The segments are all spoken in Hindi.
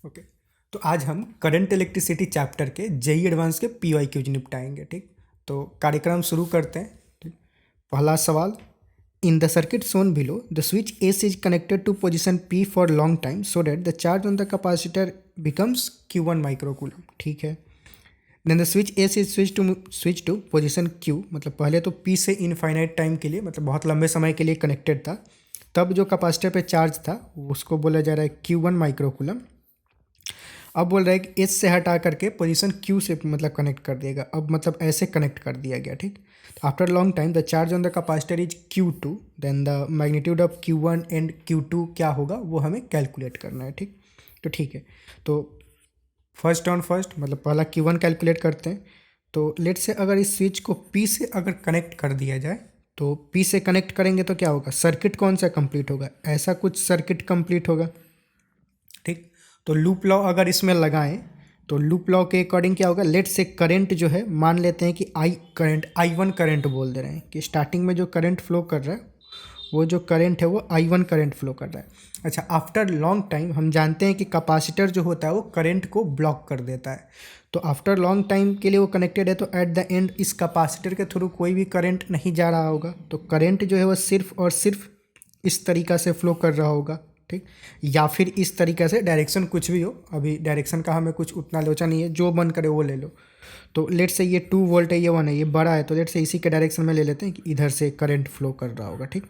ओके। तो आज हम करंट इलेक्ट्रिसिटी चैप्टर के जेई एडवांस के पीवाई क्यूज निपटाएंगे। ठीक, तो कार्यक्रम शुरू करते हैं। ठीक, पहला सवाल, in the circuit shown below the switch S is connected to position P for long time so that the charge on the capacitor becomes Q1 microcoulomb. ठीक है, then the switch S is switch to position Q, मतलब पहले तो P से इनफाइनाइट टाइम के लिए, मतलब बहुत लंबे समय के लिए कनेक्टेड था, तब जो कैपेसिटर पे चार्ज था उसको बोला जा रहा है Q1 माइक्रोकूलम। अब बोल रहा है कि एस से हटा करके पोजीशन क्यू से मतलब कनेक्ट कर दिएगा। अब मतलब ऐसे कनेक्ट कर दिया गया। ठीक, after long time the charge on the capacitor is Q2, then the magnitude of Q1 and Q2 क्या होगा वो हमें कैलकुलेट करना है। ठीक, तो ठीक है, तो फर्स्ट ऑन फर्स्ट मतलब पहला Q1 कैलकुलेट करते हैं। तो लेट से अगर इस स्विच को P से अगर कनेक्ट कर दिया जाए, तो P से कनेक्ट करेंगे तो क्या होगा, सर्किट कौन सा कंप्लीट होगा, ऐसा कुछ सर्किट कंप्लीट होगा। ठीक, तो लूप लॉ अगर इसमें लगाएं तो लूप लॉ के अकॉर्डिंग क्या होगा, लेट से करंट जो है मान लेते हैं कि I1 करंट बोल दे रहे हैं कि स्टार्टिंग में जो करंट फ्लो कर रहा है वो जो करंट है वो I1 करंट फ्लो कर रहा है। अच्छा, आफ्टर लॉन्ग टाइम हम जानते हैं कि कैपेसिटर जो होता है वो करंट को ब्लॉक कर देता है। तो आफ्टर लॉन्ग टाइम के लिए वो कनेक्टेड है, तो एट द एंड इस कैपेसिटर के थ्रू कोई भी करंट नहीं जा रहा होगा, तो करंट जो है वो सिर्फ और सिर्फ इस तरीक़ा से फ्लो कर रहा होगा। ठीक, या फिर इस तरीके से, डायरेक्शन कुछ भी हो, अभी डायरेक्शन का हमें कुछ उतना लोचा नहीं है, जो मन करे वो ले लो। तो लेट से ये 2 वोल्ट है, ये 1 है, ये बड़ा है, तो लेट से इसी के डायरेक्शन में ले लेते हैं कि इधर से करंट फ्लो कर रहा होगा। ठीक,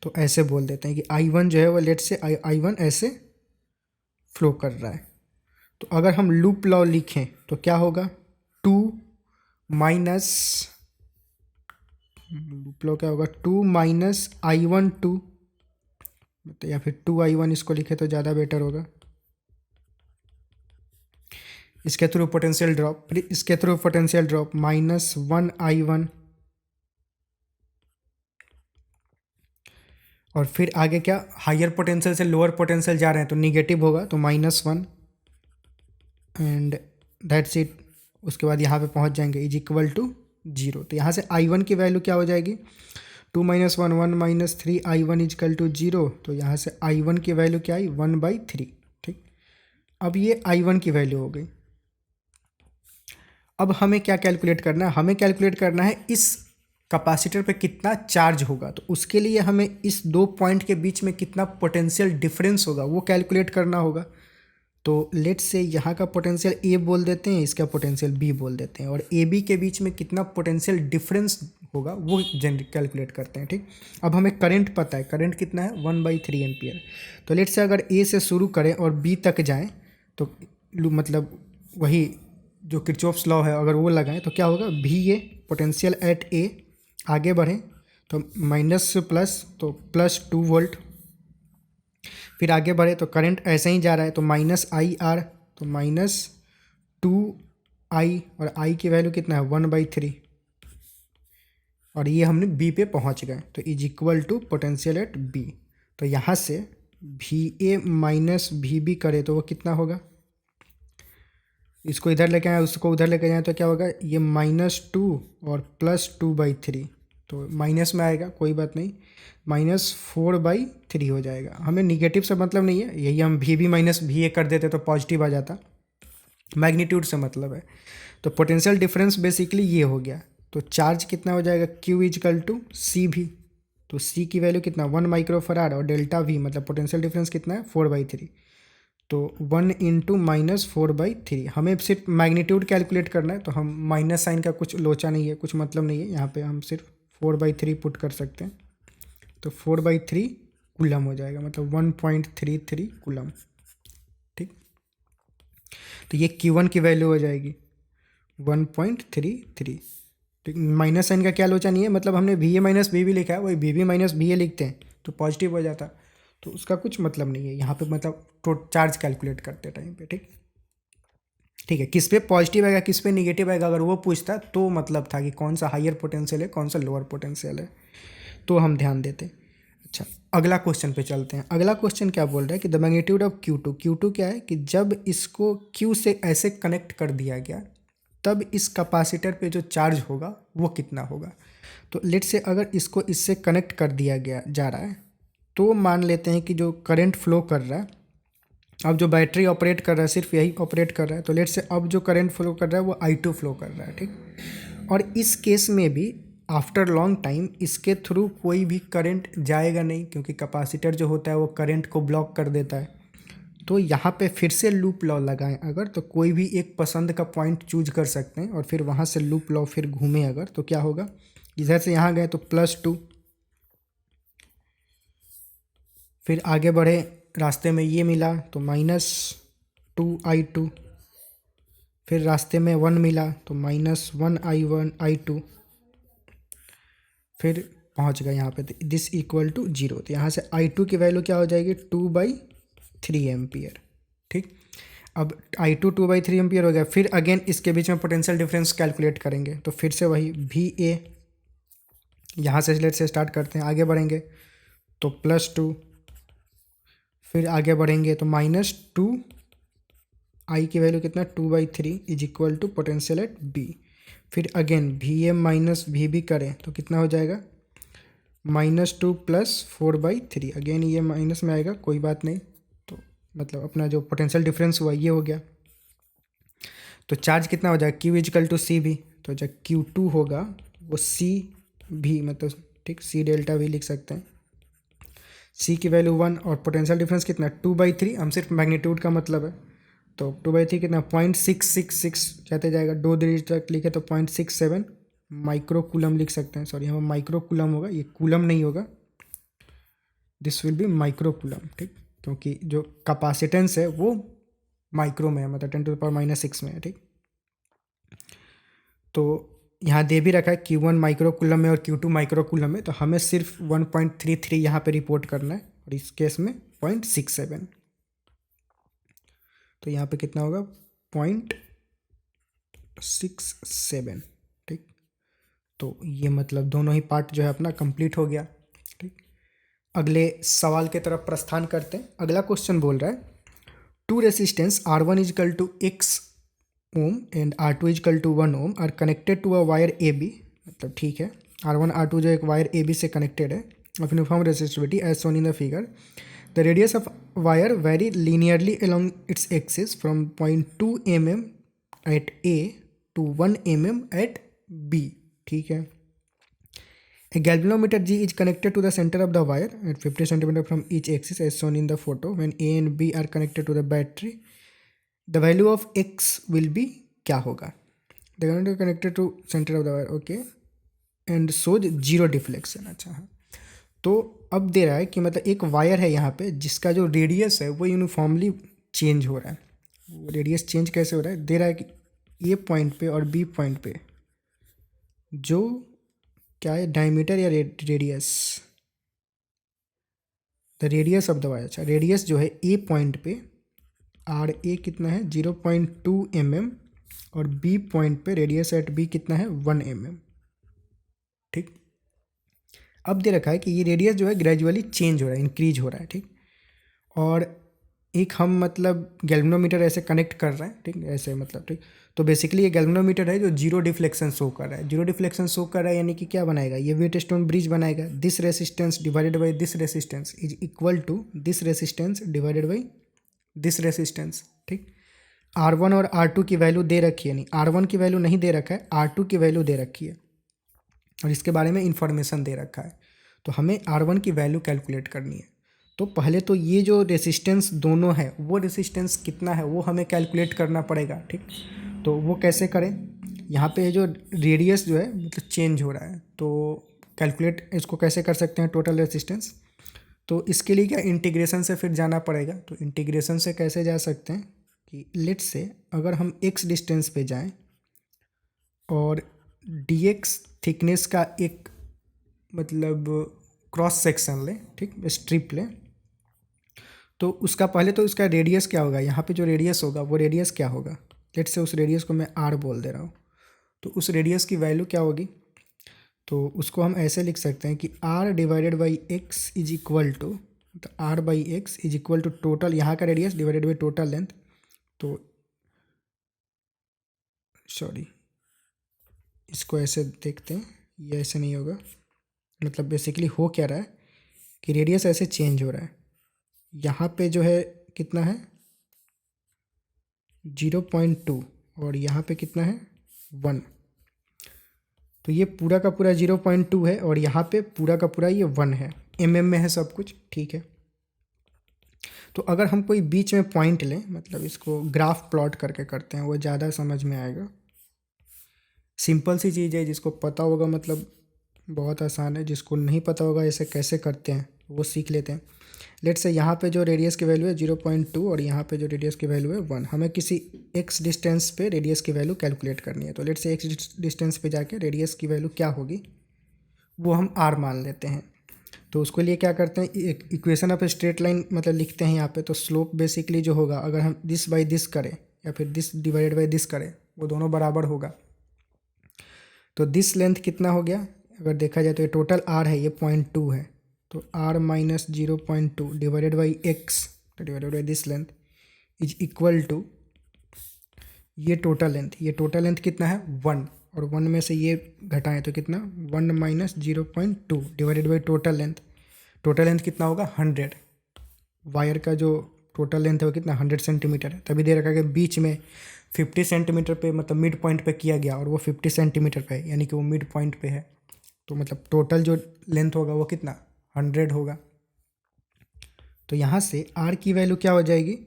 तो ऐसे बोल देते हैं कि I1 जो है वो लेट से I1 ऐसे फ्लो कर रहा है। तो अगर हम लूप लॉ लिखें तो क्या होगा, 2 माइनस, लूप लॉ क्या होगा, 2 माइनस I1 2, तो या फिर 2I1 इसको लिखे तो ज़्यादा बेटर होगा। इसके थ्रू पोटेंशियल ड्रॉप, फिर इसके थ्रू पोटेंशियल ड्रॉप -1I1, और फिर आगे क्या, हायर पोटेंशियल से लोअर पोटेंशियल जा रहे हैं तो निगेटिव होगा, तो -1 एंड दैट्स इट। उसके बाद यहाँ पे पहुँच जाएंगे इज इक्वल टू 0। तो यहाँ से I1 की वैल्यू क्या हो जाएगी, 2 - 1 1 - 3 I1 इजकल टू 0। तो यहाँ से I1 की वैल्यू क्या आई, 1/3। ठीक, अब ये I1 की वैल्यू हो गई। अब हमें क्या कैलकुलेट करना है, हमें कैलकुलेट करना है इस कैपेसिटर पे कितना चार्ज होगा। तो उसके लिए हमें इस 2 पॉइंट के बीच में कितना पोटेंशियल डिफरेंस होगा वो कैलकुलेट करना होगा। तो लेट से यहाँ का पोटेंशियल A बोल देते हैं, इसका पोटेंशियल B बोल देते हैं, और AB के बीच में कितना पोटेंशियल डिफरेंस होगा वो कैलकुलेट करते हैं। ठीक, अब हमें करंट पता है, करंट कितना है, 1/3 एम्पियर। तो लेट से अगर A से शुरू करें और B तक जाएं तो मतलब वही जो किरचॉफ्स लॉ है अगर वो लगाएं तो क्या होगा, VA पोटेंशियल एट A, आगे बढ़ें तो माइनस से प्लस, तो +2 वोल्ट, फिर आगे बढ़े तो करंट ऐसे ही जा रहा है तो -IR, तो -2I, और I की वैल्यू कितना है, 1/3, और ये हमने B पे पहुंच गए, तो is equal to potential at B। तो यहाँ से VA माइनस VB करे तो वो कितना होगा, इसको इधर लेके आए उसको उधर लेके जाए तो क्या होगा, ये -2 और +2/3, तो माइनस में आएगा, कोई बात नहीं, -4/3 हो जाएगा। हमें निगेटिव से मतलब नहीं है, यही हम VB माइनस VA कर देते तो पॉजिटिव आ जाता, मैग्नीट्यूड से मतलब है। तो पोटेंशियल डिफरेंस बेसिकली ये हो गया। तो चार्ज कितना हो जाएगा, Q इजकल टू CV, तो C की वैल्यू कितना, 1 माइक्रोफराड, और डेल्टा V मतलब पोटेंशियल डिफरेंस कितना है, 4/3, तो 1 × -4/3। हमें सिर्फ मैग्नीट्यूड कैलकुलेट करना है, तो हम माइनस साइन का कुछ लोचा नहीं है, कुछ मतलब नहीं है, यहाँ पे हम सिर्फ 4/3 पुट कर सकते हैं, तो 4/3 कूलम हो जाएगा, मतलब 1.33 कूलम। ठीक, तो ये Q1 की वैल्यू हो जाएगी 1.33। ठीक, माइनस साइन का क्या लोचा नहीं है, मतलब हमने VA माइनस VB लिखा है, वही VB माइनस VA लिखते हैं तो पॉजिटिव हो जाता, तो उसका कुछ मतलब नहीं है यहाँ पे, मतलब तो चार्ज कैलकुलेट करते टाइम पे। ठीक, ठीक है, किस पे पॉजिटिव आएगा किस पे निगेटिव आएगा अगर वो पूछता तो मतलब था कि कौन सा हायर पोटेंशियल है कौन सा लोअर पोटेंशियल है, तो हम ध्यान देते। अच्छा, अगला क्वेश्चन पे चलते हैं। अगला क्वेश्चन क्या बोल रहा है कि द मैग्नीट्यूड ऑफ Q2 क्या है कि जब इसको Q से ऐसे कनेक्ट कर दिया गया तब इस कैपेसिटर पे जो चार्ज होगा वो कितना होगा। तो लेट से अगर इसको इससे कनेक्ट कर दिया गया जा रहा है तो मान लेते हैं कि जो करंट फ्लो कर रहा है अब जो बैटरी ऑपरेट कर रहा है सिर्फ यही ऑपरेट कर रहा है, तो लेट से अब जो करंट फ्लो कर रहा है वो I2 फ्लो कर रहा है, ठीक। और इस केस में भी आफ्टर लॉन्ग टाइम इसके थ्रू कोई भी करंट जाएगा नहीं, क्योंकि कैपेसिटर जो होता है वो करंट को ब्लॉक कर देता है। तो यहाँ पे फिर से लूप लॉ लगाएं अगर, तो कोई भी एक पसंद का पॉइंट चूज कर सकते हैं और फिर वहाँ से लूप लॉ फिर घूमे अगर, तो क्या होगा, इधर से यहाँ गए तो +2, फिर आगे बढ़े रास्ते में ये मिला तो -2I2, फिर रास्ते में 1 मिला तो -1I2, फिर पहुंच गए यहाँ पे दिस इक्वल टू 0। तो यहाँ से I2 की वैल्यू क्या हो जाएगी 2/3 एम्पियर, ठीक। अब I2 2/3 एम्पियर हो गया। फिर अगेन इसके बीच में पोटेंशियल डिफरेंस कैलकुलेट करेंगे, तो फिर से वही VA, यहाँ से लेट से स्टार्ट करते हैं, आगे बढ़ेंगे तो +2, फिर आगे बढ़ेंगे तो -2, I की वैल्यू कितना 2/3 is equal to potential at B। फिर अगेन VA माइनस VB करें तो कितना हो जाएगा -2 + 4/3, अगेन ये माइनस में आएगा, कोई बात नहीं। तो मतलब अपना जो पोटेंशियल डिफरेंस हुआ ये हो गया। तो चार्ज कितना हो जाएगा Q इजकल टू CV, तो जब Q2 होगा वो C भी मतलब ठीक C डेल्टा भी लिख सकते हैं। C की वैल्यू 1 और पोटेंशियल डिफरेंस कितना 2/3, हम सिर्फ मैग्नीट्यूड का मतलब है, तो 2/3 कितना 0.666 जाते जाएगा, 2 डिजिट तक लिखे तो 0.67 माइक्रो कूलम लिख सकते हैं। सॉरी, यहाँ माइक्रो कूलम होगा, ये कूलम नहीं होगा, this will be micro coulomb, ठीक, क्योंकि जो कैपेसिटेंस है वो माइक्रो में है, मतलब 10⁻⁻6 में है, ठीक। तो यहाँ दे भी रखा है Q1 माइक्रो कूलम में और Q2 माइक्रो कूलम में, तो हमें सिर्फ 1.33 यहाँ पे रिपोर्ट करना है, और इस केस में 0.67, तो यहाँ पे कितना होगा 0.67, ठीक। तो ये मतलब दोनों ही पार्ट जो है अपना कंप्लीट हो गया, ठीक। अगले सवाल के तरफ प्रस्थान करते हैं। अगला क्वेश्चन बोल रहा है two resistance R1 is equal to X ohm and R2 is equal to 1 ohm are connected to a wire AB, मतलब ठीक है R1 R2 जो एक वायर AB से कनेक्टेड है of uniform resistivity as shown in the figure, the radius of wire vary linearly along its axis from 0.2 mm at A to 1 mm at B, ठीक है। A galvanometer G is connected to the center of the wire at 50 cm from each axis as shown in the photo. When A and B are connected to the battery, the value of X will be क्या होगा? The galvanometer connected to center of the wire, okay, and shows 0 deflection। अच्छा हाँ, तो अब दे रहा है कि मतलब एक वायर है यहाँ पे जिसका जो रेडियस है वो यूनिफॉर्मली चेंज हो रहा है। वो रेडियस चेंज कैसे हो रहा है, दे रहा है कि A पॉइंट पे और B पॉइंट पे जो क्या है डायमीटर या radius, the radius of the wire, अच्छा रेडियस जो है ए पॉइंट पे RA कितना है 0.2 mm और B पॉइंट पे रेडियस एट B कितना है 1 mm, ठीक। अब दे रखा है कि ये रेडियस जो है ग्रेजुअली चेंज हो रहा है, इंक्रीज हो रहा है, ठीक। और एक हम मतलब गैल्वेनोमीटर ऐसे कनेक्ट कर रहे हैं, ठीक, ऐसे मतलब, ठीक। तो बेसिकली ये गैल्वेनोमीटर है जो 0 डिफ्लेक्शन शो कर रहा है। 0 डिफ्लेक्शन शो कर रहा है यानी कि क्या बनाएगा, ये व्हीटस्टोन ब्रिज बनाएगा। This resistance divided by this resistance is equal to this resistance divided by this resistance, ठीक। R1 और R2 की वैल्यू दे रखी है, नहीं R1 की वैल्यू नहीं दे रखा है, R2 की वैल्यू दे रखी है और इसके बारे में इंफॉर्मेशन दे रखा है। तो हमें R1 की वैल्यू कैलकुलेट करनी है। तो पहले तो ये जो रेसिस्टेंस दोनों है वो रेसिस्टेंस कितना है वो हमें कैलकुलेट करना पड़ेगा, ठीक। तो वो कैसे करें, यहाँ पे जो रेडियस जो है मतलब चेंज हो रहा है, तो कैलकुलेट इसको कैसे कर सकते हैं टोटल रेसिस्टेंस। तो इसके लिए क्या इंटीग्रेशन से फिर जाना पड़ेगा। तो इंटीग्रेशन से कैसे जा सकते हैं कि लेट्स से अगर हम x डिस्टेंस पे जाएं और dx थिकनेस का एक मतलब क्रॉस सेक्शन लें, ठीक, स्ट्रिप लें, तो उसका पहले तो उसका रेडियस क्या होगा, यहाँ पे जो रेडियस होगा वो रेडियस क्या होगा, लेट्स से उस रेडियस को मैं r बोल दे रहा हूँ। तो उस रेडियस की वैल्यू क्या होगी, तो उसको हम ऐसे लिख सकते हैं कि r divided by X is equal to, तो r by X is equal to total यहाँ का radius divided by total length. तो सॉरी, इसको ऐसे देखते हैं, ये ऐसे नहीं होगा, मतलब बेसिकली हो क्या रहा है कि रेडियस ऐसे चेंज हो रहा है। यहाँ पे जो है कितना है 0.2 और यहाँ पे कितना है 1। तो ये पूरा का पूरा 0.2 है और यहाँ पे पूरा का पूरा ये 1 है। में है सब कुछ, ठीक है। तो अगर हम कोई बीच में पॉइंट लें, मतलब इसको ग्राफ प्लॉट करके करते हैं, वो ज़्यादा समझ में आएगा। सिंपल सी चीज़ है, जिसको पता होगा मतलब बहुत आसान है, जिसको नहीं पता होगा ऐसे कैसे करते हैं वो सीख लेते हैं। लेट से यहाँ पे जो रेडियस की वैल्यू है 0.2 और यहाँ पे जो रेडियस की वैल्यू है 1, हमें किसी x डिस्टेंस पे रेडियस की वैल्यू कैलकुलेट करनी है। तो लेट से x डिस्टेंस पे जाके रेडियस की वैल्यू क्या होगी वो हम r मान लेते हैं। तो उसके लिए क्या करते हैं, एक इक्वेशन ऑफ स्ट्रेट लाइन मतलब लिखते हैं यहाँ पे। तो स्लोप बेसिकली जो होगा, अगर हम दिस बाई दिस करें या फिर दिस डिवाइडेड बाई दिस करें, वो दोनों बराबर होगा। तो दिस लेंथ कितना हो गया, अगर देखा जाए तो ये टोटल r है, ये 0.2 है। तो r minus 0.2 divided by x divided by this length is equal to ये टोटल लेंथ। ये टोटल लेंथ कितना है 1, और 1 में से ये घटाएं तो कितना 1 minus 0.2 divided by total length. Total length कितना होगा 100। वायर का जो टोटल लेंथ है वो कितना 100 सेंटीमीटर है। तभी दे रखा है कि बीच में 50 सेंटीमीटर पे मतलब मिड पॉइंट पे किया गया और वो 50 सेंटीमीटर पे है, यानी कि वो मिड पॉइंट पे है। तो मतलब टोटल जो लेंथ होगा वो कितना 100 होगा। तो यहाँ से r की वैल्यू क्या हो जाएगी,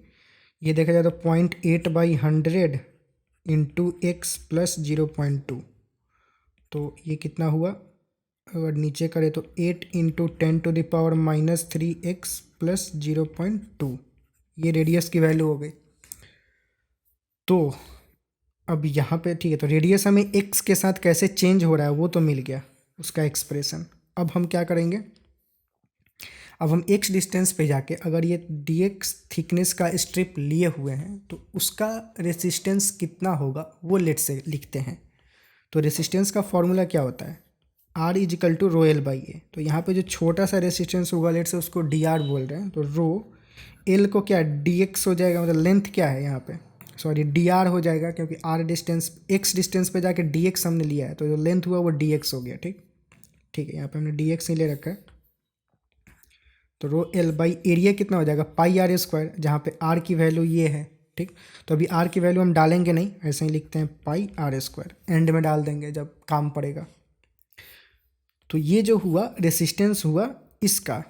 ये देखा जाए तो 0.8/100 इंटू एक्स प्लस 0.2। तो ये कितना हुआ, अगर नीचे करें तो 8 इंटू 10⁻³ x प्लस 0.2, ये रेडियस की वैल्यू हो गई। तो अब यहाँ पे ठीक है, तो रेडियस हमें x के साथ कैसे चेंज हो रहा है वो तो मिल गया, उसका एक्सप्रेशन। अब हम क्या करेंगे, अब हम x डिस्टेंस पे जाके अगर ये dx थिकनेस का स्ट्रिप लिए हुए हैं तो उसका रेसिस्टेंस कितना होगा वो लेट से लिखते हैं। तो रेसिस्टेंस का फॉर्मूला क्या होता है, R is equal to rho L by A. तो यहाँ पे जो छोटा सा रेसिस्टेंस होगा लेट से उसको dr बोल रहे हैं, तो रो एल को क्या dx हो जाएगा, मतलब लेंथ क्या है यहाँ पे, सॉरी dr हो जाएगा, क्योंकि r डिस्टेंस x डिस्टेंस पे जाके dx हमने लिया है, तो जो लेंथ हुआ वो dx हो गया। ठीक है, यहाँ पे हमने dx ही ले रखा है। तो रो एल बाई एरिया कितना हो जाएगा πr², जहाँ पे r की वैल्यू ये है। ठीक, तो अभी r की वैल्यू हम डालेंगे नहीं, ऐसे ही लिखते हैं πr², एंड में डाल देंगे जब काम पड़ेगा। तो ये जो हुआ रेसिस्टेंस हुआ इसका,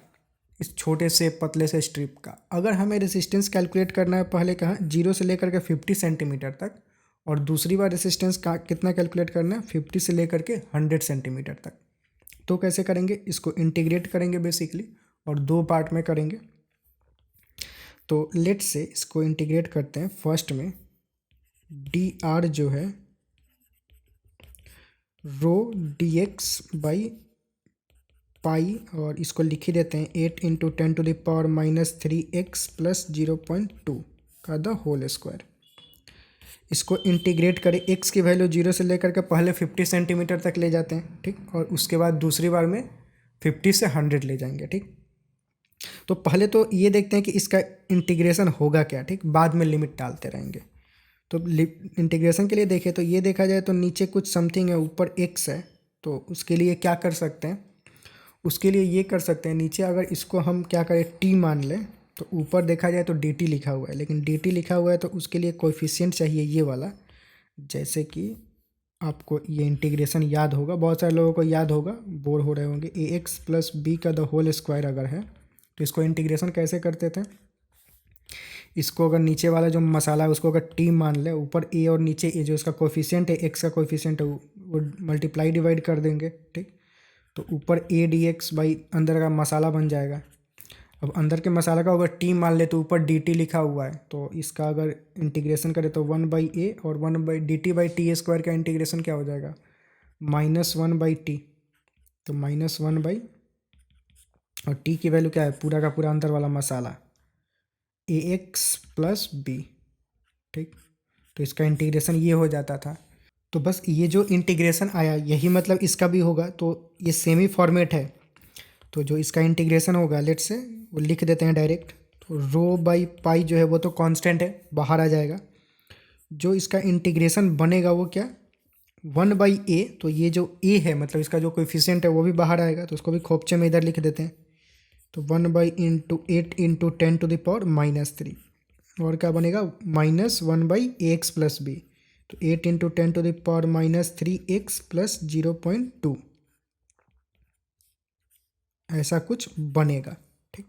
इस छोटे से पतले से स्ट्रिप का। अगर हमें रेसिस्टेंस कैलकुलेट करना है पहले कहाँ 0 से लेकर के 50 सेंटीमीटर तक, और दूसरी बार रेसिस्टेंस का कितना कैलकुलेट करना है 50 से लेकर के 100 सेंटीमीटर तक। तो कैसे करेंगे, इसको इंटीग्रेट करेंगे बेसिकली, और दो पार्ट में करेंगे। तो लेट से इसको इंटीग्रेट करते हैं। फर्स्ट में dr जो है रो dx बाई पाई, और इसको लिख ही देते हैं 8 इंटू 10⁻³ x प्लस 0.2 का द होल स्क्वायर। इसको इंटीग्रेट करें, x की वैल्यू 0 से लेकर के पहले 50 सेंटीमीटर तक ले जाते हैं, ठीक, और उसके बाद दूसरी बार में 50 से 100 ले जाएंगे। ठीक, तो पहले तो ये देखते हैं कि इसका इंटीग्रेशन होगा क्या, ठीक, बाद में लिमिट डालते रहेंगे। तो इंटीग्रेशन के लिए देखें तो ये देखा जाए तो नीचे कुछ समथिंग है, ऊपर x है, तो उसके लिए क्या कर सकते हैं, उसके लिए ये कर सकते हैं, नीचे अगर इसको हम क्या करें t मान लें, तो ऊपर देखा जाए तो dt लिखा हुआ है, लेकिन dt लिखा हुआ है तो उसके लिए कोएफिशिएंट चाहिए ये वाला। जैसे कि आपको ये इंटीग्रेशन याद होगा, बहुत सारे लोगों को याद होगा, बोर हो रहे होंगे। ax प्लस बी का द होल स्क्वायर अगर है तो इसको इंटीग्रेशन कैसे करते थे, इसको अगर नीचे वाला जो मसाला है उसको अगर t मान ले, ऊपर a और नीचे a जो इसका कोएफिशिएंट है, x का कोएफिशिएंट है, वो मल्टीप्लाई डिवाइड कर देंगे। ठीक, तो ऊपर a dx बाई अंदर का मसाला बन जाएगा। अब अंदर के मसाला का अगर t मान ले तो ऊपर dt लिखा हुआ है, तो इसका अगर इंटीग्रेशन करें तो 1/a और 1/dt/t² का इंटीग्रेशन क्या हो जाएगा -1/t। तो -1/ और t की वैल्यू क्या है, पूरा का पूरा अंदर वाला मसाला ax प्लस बी। ठीक, तो इसका इंटीग्रेशन ये हो जाता था। तो बस ये जो इंटीग्रेशन आया यही मतलब इसका भी होगा, तो ये सेम ही फॉर्मेट है। तो जो इसका इंटीग्रेशन होगा लेट से वो लिख देते हैं डायरेक्ट। तो रो बाई पाई जो है वो तो कांस्टेंट है, बाहर आ जाएगा। जो इसका इंटीग्रेशन बनेगा वो क्या 1/a, तो ये जो a है मतलब इसका जो कोएफिशिएंट है वो भी बाहर आएगा, तो उसको भी खोपचे में इधर लिख देते हैं। तो 1/8 इंटू 10⁻³ और क्या बनेगा -1/ax+b, तो 8 × 10⁻³ +0.2 ऐसा कुछ बनेगा। ठीक,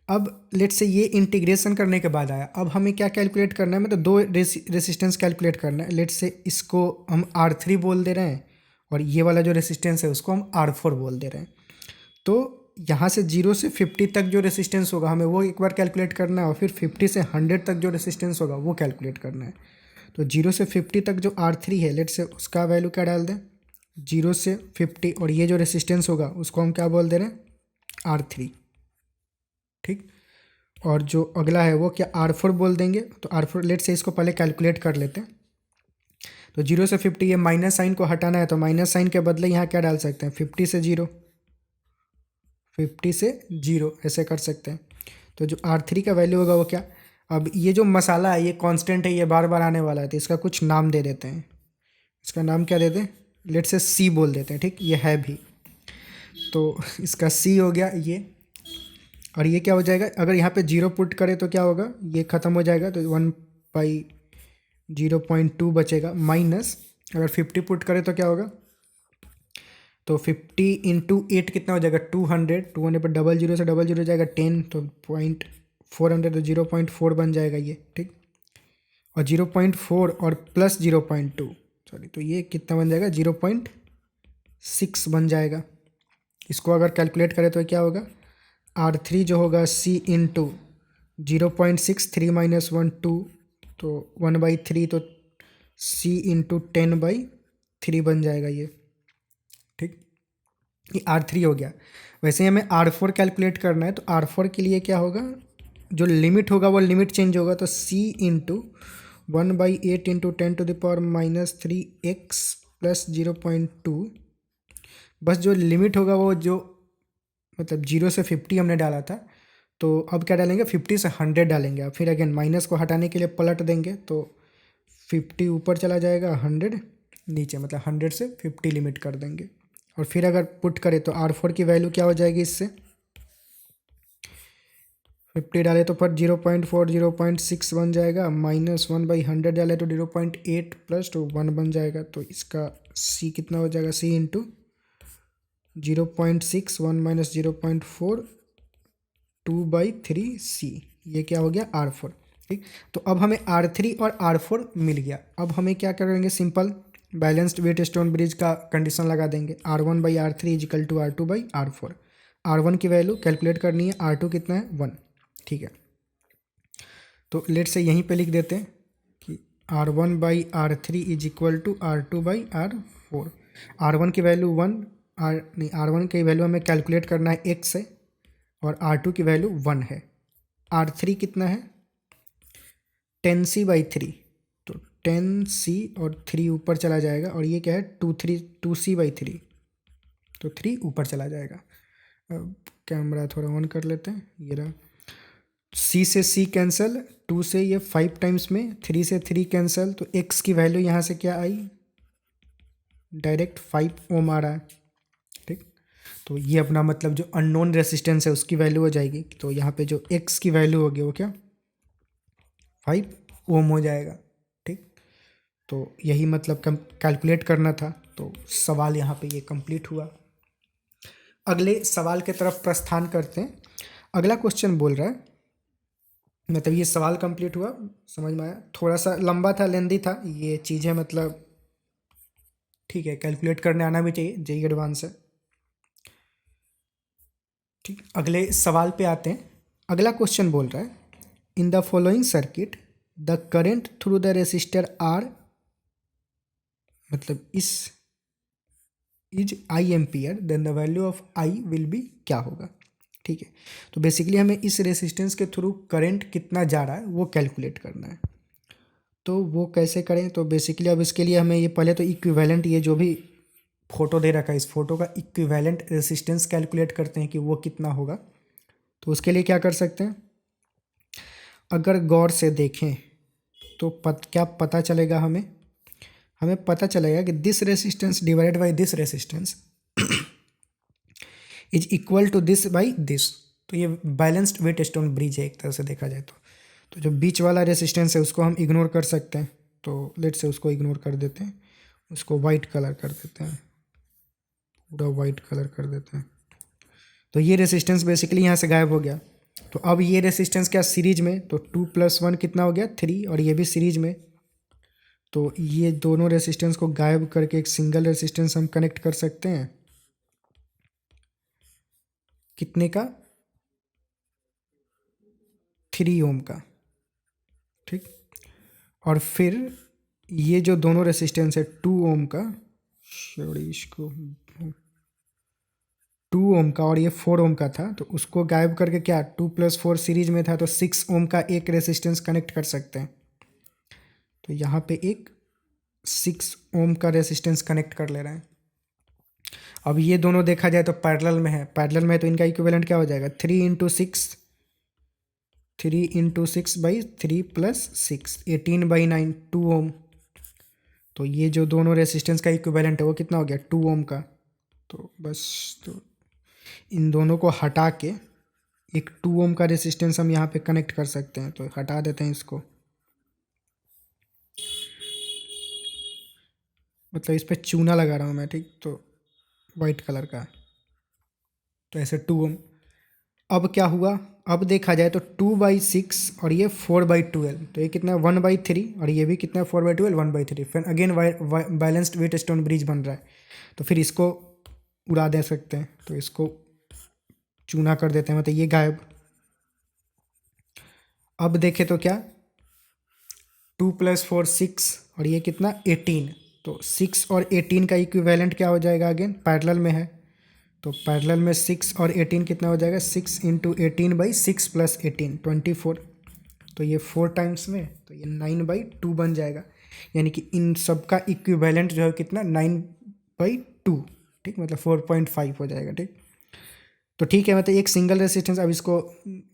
अब लेट से ये इंटीग्रेशन करने के बाद आया, अब हमें क्या कैलकुलेट करना है, मतलब दो रेसिस्टेंस कैलकुलेट करना है। लेट से इसको हम R3 बोल दे रहे हैं और ये वाला जो रेसिस्टेंस है उसको हम R4 बोल दे रहे हैं। तो यहाँ से 0 से 50 तक जो रेसिस्टेंस होगा हमें वो एक बार कैलकुलेट करना है और फिर 50 से 100 तक जो रेसिस्टेंस होगा वो कैलकुलेट करना है। तो 0 से 50 तक जो R3 है, लेट से उसका वैल्यू क्या डाल दें, 0 से 50, और ये जो रेसिस्टेंस होगा उसको हम क्या बोल दे रहे हैं, R3। ठीक, और जो अगला है वो क्या R4 बोल देंगे। तो R4 लेट से इसको पहले कैलकुलेट कर लेते हैं। तो 0 से 50, ये माइनस साइन को हटाना है तो माइनस साइन के बदले यहाँ क्या डाल सकते हैं, 50 से 0, 50 से 0 ऐसे कर सकते हैं। तो जो R3 का वैल्यू होगा वो क्या, अब ये जो मसाला है ये कांस्टेंट है, ये बार बार आने वाला है, तो इसका कुछ नाम दे देते हैं। इसका नाम क्या देते हैं, लेट से C बोल देते हैं। ठीक, ये है भी, तो इसका C हो गया ये। और ये क्या हो जाएगा, अगर यहाँ पे 0 पुट करें तो क्या होगा, ये ख़त्म हो जाएगा, तो 1/0.2 बचेगा, माइनस अगर 50 पुट करें तो क्या होगा, तो 50 × 8 कितना हो जाएगा, 200, 200 पर डबल जीरो से डबल जीरो जाएगा 10, तो 0.400, तो 0.4 बन जाएगा ये। ठीक, और 0.4 और प्लस 0.2, सॉरी, तो ये कितना बन जाएगा, 0.6 बन जाएगा। इसको अगर कैलकुलेट करें तो क्या होगा, R3 जो होगा C × 0.6, 3 - 1 2, तो 1/3, तो C × 10/3 बन जाएगा ये। ठीक, ये R3 हो गया। वैसे ही हमें R4 कैलकुलेट करना है, तो R4 के लिए क्या होगा, जो लिमिट होगा वो लिमिट चेंज होगा, तो C × 1/8 × 10⁻³ + 0.2, बस जो लिमिट होगा वो जो मतलब 0 से 50 हमने डाला था, तो अब क्या डालेंगे, 50 से 100 डालेंगे। अब फिर अगेन माइनस को हटाने के लिए पलट देंगे, तो 50 ऊपर चला जाएगा, 100 नीचे, मतलब 100 से 50 लिमिट कर देंगे। और फिर अगर पुट करें तो R4 की वैल्यू क्या हो जाएगी, इससे 50 डाले तो पर 0.4, 0.6 बन जाएगा, -1/100 डाले तो 0.8 + 1 बन जाएगा। तो इसका C कितना हो जाएगा, C × 0.6, 1 - 0.4, 2/3C, ये क्या हो गया, R4। ठीक, तो अब हमें R3 और R4 मिल गया। अब हमें क्या करेंगे, simple balanced Wheatstone bridge का कंडीशन लगा देंगे, R1/R3 = R2/R4। R1 की वैल्यू कैलकुलेट करनी है, R2 कितना है, 1। ठीक है, तो लेट से यहीं पे लिख देते हैं कि R1/R3 = R2/R4। R1 की वैल्यू 1, R1 की वैल्यू हमें कैलकुलेट करना है x से, और R2 की वैल्यू 1 है। R3 कितना है, 10C/3, तो 10C और 3 ऊपर चला जाएगा, और ये क्या है, 2C/3, तो 3 ऊपर चला जाएगा। अब कैमरा थोड़ा ऑन कर लेते हैं, ये रहा, C से C कैंसिल, 2 से ये 5 टाइम्स में, 3 से 3 कैंसिल, तो x की वैल्यू यहाँ से क्या आई, डायरेक्ट 5 ओम आ रहा है। ठीक, तो ये अपना मतलब जो अननोन रेसिस्टेंस है उसकी वैल्यू हो जाएगी, तो यहाँ पे जो x की वैल्यू होगी वो क्या, 5 ओम हो जाएगा। ठीक, तो यही मतलब कैलकुलेट करना था, तो सवाल यहाँ पे ये कंप्लीट हुआ। अगले सवाल की तरफ प्रस्थान करते हैं। अगला क्वेश्चन बोल रहा है, मतलब ये सवाल कंप्लीट हुआ, समझ में आया, थोड़ा सा लंबा था, लेंदी था, ये चीज़ें मतलब ठीक है, कैलकुलेट करने आना भी चाहिए, जेईई एडवांस है। ठीक, अगले सवाल पे आते हैं। अगला क्वेश्चन बोल रहा है, in the following circuit the current through the resistor R, मतलब इस is I ampere, then the value of I will be क्या होगा। ठीक है, तो बेसिकली हमें इस रेसिस्टेंस के थ्रू करंट कितना जा रहा है वो कैलकुलेट करना है। तो वो कैसे करें, तो बेसिकली अब इसके लिए हमें ये पहले तो इक्विवेलेंट, ये जो भी फोटो दे रखा है इस फोटो का इक्विवेलेंट रेसिस्टेंस कैलकुलेट करते हैं कि वो कितना होगा। तो उसके लिए क्या कर सकते हैं, अगर गौर से देखें तो क्या पता चलेगा, हमें पता चलेगा कि this resistance divided by this resistance is equal to this by this. तो ये बैलेंस्ड वेट स्टोन ब्रिज है एक तरह से देखा जाए तो। तो जो बीच वाला रेसिस्टेंस है उसको हम इग्नोर कर सकते हैं, तो लेट से उसको इग्नोर कर देते हैं, उसको वाइट कलर कर देते हैं, पूरा वाइट कलर कर देते हैं। तो ये रेसिस्टेंस बेसिकली यहाँ से गायब हो गया। तो अब ये रेसिस्टेंस क्या सीरीज में, तो 2+1 कितना हो गया 3, और ये भी सीरीज में। तो ये दोनों रेसिस्टेंस को गायब करके एक सिंगल रेसिस्टेंस हम कनेक्ट कर सकते हैं, कितने का, 3 ओम का, ठीक। और फिर ये जो दोनों रेसिस्टेंस है 2 ओम का, सॉरी इसको 2 ओम का और ये 4 ओम का था, तो उसको गायब करके क्या 2+4 सीरीज में था, तो 6 ओम का एक रेसिस्टेंस कनेक्ट कर सकते हैं। तो यहाँ पे एक 6 ओम का रेसिस्टेंस कनेक्ट कर ले रहे हैं। अब ये दोनों देखा जाए तो पैरेलल में है, पैरेलल में है तो इनका इक्विवेलेंट क्या हो जाएगा 3 × 6, 3 × 6/3 + 6, 18/9, 2 ओम। तो ये जो दोनों रेसिस्टेंस का इक्विवेलेंट है वो कितना हो गया 2 ओम का। तो बस, तो इन दोनों को हटा के एक 2 ओम का रेसिस्टेंस हम यहाँ पे कनेक्ट कर सकते हैं, तो हटा देते हैं इसको, मतलब इस पर चूना लगा रहा हूँ मैं, ठीक, तो वाइट कलर का। तो ऐसे 2 ओम। अब क्या हुआ, अब देखा जाए तो 2/6 और ये 4/12, तो ये कितना है 1/3, और ये भी कितना है 4/12, 1/3। फिर again balanced Wheatstone bridge बन रहा है, तो फिर इसको उड़ा दे सकते हैं, तो इसको चूना कर देते हैं, मतलब ये गायब। अब देखे तो क्या 2+4 6 और ये कितना 18, तो 6 और 18 का इक्विवेलेंट क्या हो जाएगा, अगेन पैरेलल में है, तो पैरेलल में 6 और 18 कितना हो जाएगा 6 × 18/6 + 18 24, तो ये 4 टाइम्स में, तो ये 9/2 बन जाएगा। यानी कि इन सब का इक्विवेलेंट जो है कितना 9/2, ठीक, मतलब 4.5 हो जाएगा, ठीक। तो ठीक है, मतलब एक सिंगल रेसिस्टेंस, अब इसको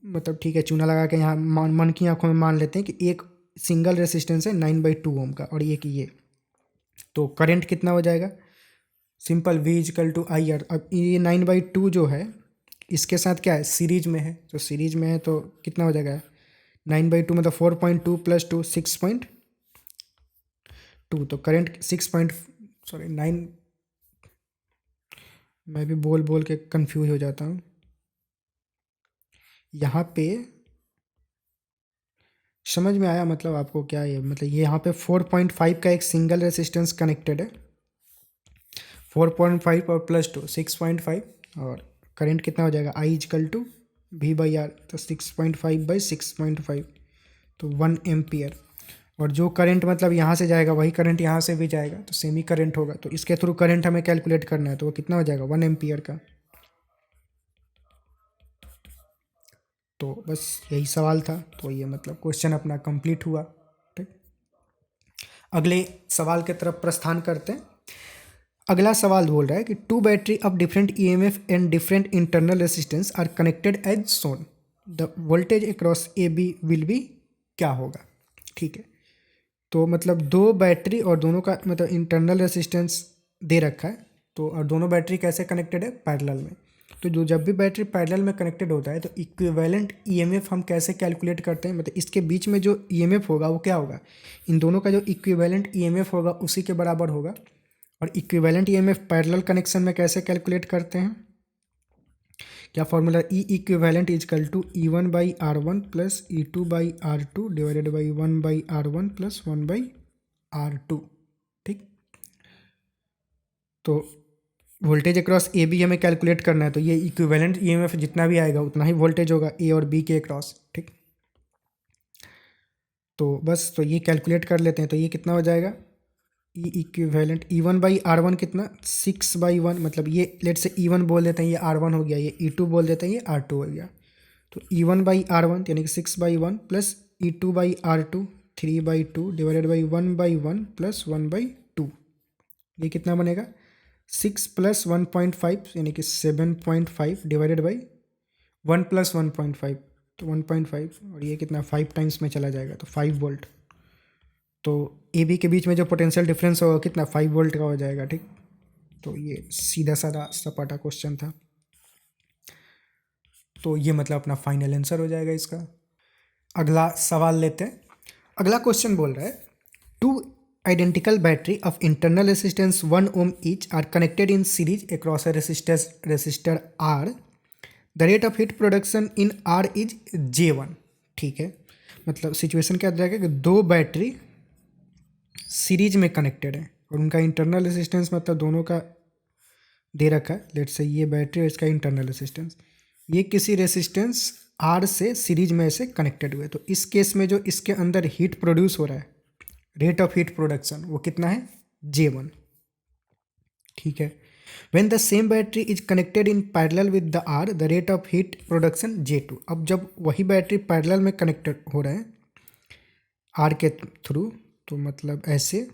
मतलब ठीक है चूना लगा के यहाँ मन की आंखों में मान लेते हैं कि एक सिंगल रेसिस्टेंस है 9/2 ओम का, और ये तो करंट कितना हो जाएगा, सिंपल V = IR। अब ये 9/2 जो है इसके साथ क्या है सीरीज में है, तो सीरीज में है तो कितना हो जाएगा 9/2 मतलब 4.2 + 2 6.2, तो करंट 9, मैं भी बोल बोल के कंफ्यूज हो जाता हूँ यहाँ पे। समझ में आया मतलब आपको क्या है, मतलब ये यहाँ पे 4.5 का एक सिंगल रेसिस्टेंस कनेक्टेड है, 4.5 और +2 6.5, और करंट कितना हो जाएगा I = V/R, तो 6.5/6.5, तो 1 एम्पियर। और जो करंट मतलब यहाँ से जाएगा वही करंट यहाँ से भी जाएगा, तो सेमी करंट होगा, तो इसके थ्रू करंट हमें कैलकुलेट करना है, तो वो कितना हो जाएगा 1 एम्पियर का। तो बस यही सवाल था, तो ये मतलब क्वेश्चन अपना कंप्लीट हुआ, ठीक। अगले सवाल की तरफ प्रस्थान करते हैं। अगला सवाल बोल रहा है कि 2 battery of different EMF and different internal resistance R connected as shown, the voltage across A B will be, क्या होगा, ठीक है। तो मतलब दो बैटरी और दोनों का मतलब इंटरनल रेसिस्टेंस दे रखा है, तो और दोनों बैटरी कैसे कनेक्टेड है पैरेलल में। तो जो जब भी बैटरी पैरेलल में कनेक्टेड होता है तो इक्विवेलेंट ईएमएफ हम कैसे कैलकुलेट करते हैं, मतलब इसके बीच में जो ईएमएफ होगा वो क्या होगा, इन दोनों का जो इक्विवेलेंट ईएमएफ होगा उसी के बराबर होगा। और इक्विवेलेंट ईएमएफ पैरेलल कनेक्शन में कैसे कैलकुलेट करते हैं, क्या formula E equivalent = E1/R1 + E2/R2 divided by 1/R1 + 1/R2, ठीक। तो वोल्टेज अक्रॉस ए बी हमें कैलकुलेट करना है, तो ये इक्विवेलेंट ईएमएफ जितना भी आएगा उतना ही वोल्टेज होगा ए और बी के अक्रॉस, ठीक। तो बस तो ये कैलकुलेट कर लेते हैं, तो ये कितना हो जाएगा ई इक्विवेलेंट E1/R1 कितना 6/1, मतलब ये लेट से E1 बोल देते हैं, ये R1 हो गया, ये E2 बोल देते हैं, ये R2 हो गया। तो E1/R1 यानी कि 6/1 + E2/R2 3/2 डिवाइडेड बाई 1/1 + 1/2, ये कितना बनेगा 6 + 1.5 यानी कि 7.5 डिवाइडेड बाई 1 + 1.5, तो 1.5, और ये कितना 5 टाइम्स में चला जाएगा, तो 5 वोल्ट। तो ए बी के बीच में जो पोटेंशियल डिफरेंस होगा कितना 5 वोल्ट का हो जाएगा, ठीक। तो ये सीधा साधा सपाटा क्वेश्चन था, तो ये मतलब अपना फाइनल आंसर हो जाएगा इसका। अगला सवाल लेते हैं। अगला क्वेश्चन बोल रहा है two identical battery of internal resistance 1 ohm each are connected in series across a resistor R. The rate of heat production in R is J1। ठीक है, मतलब सिचुएशन क्या जाएगा कि दो बैटरी सीरीज में कनेक्टेड है और उनका इंटरनल रेसिस्टेंस मतलब दोनों का दे रखा है। लेट्स से ये बैटरी और इसका इंटरनल रेसिस्टेंस, ये किसी रेसिस्टेंस आर से सीरीज में ऐसे कनेक्टेड हुए। तो इस केस में जो इसके अंदर हीट प्रोड्यूस हो रहा है, रेट ऑफ हीट प्रोडक्शन, वो कितना है J1। ठीक है, when the same battery is connected in parallel with the R the rate of heat production J2। अब जब वही बैटरी पैरेलल में कनेक्टेड हो रहे हैं आर के थ्रू, तो मतलब ऐसे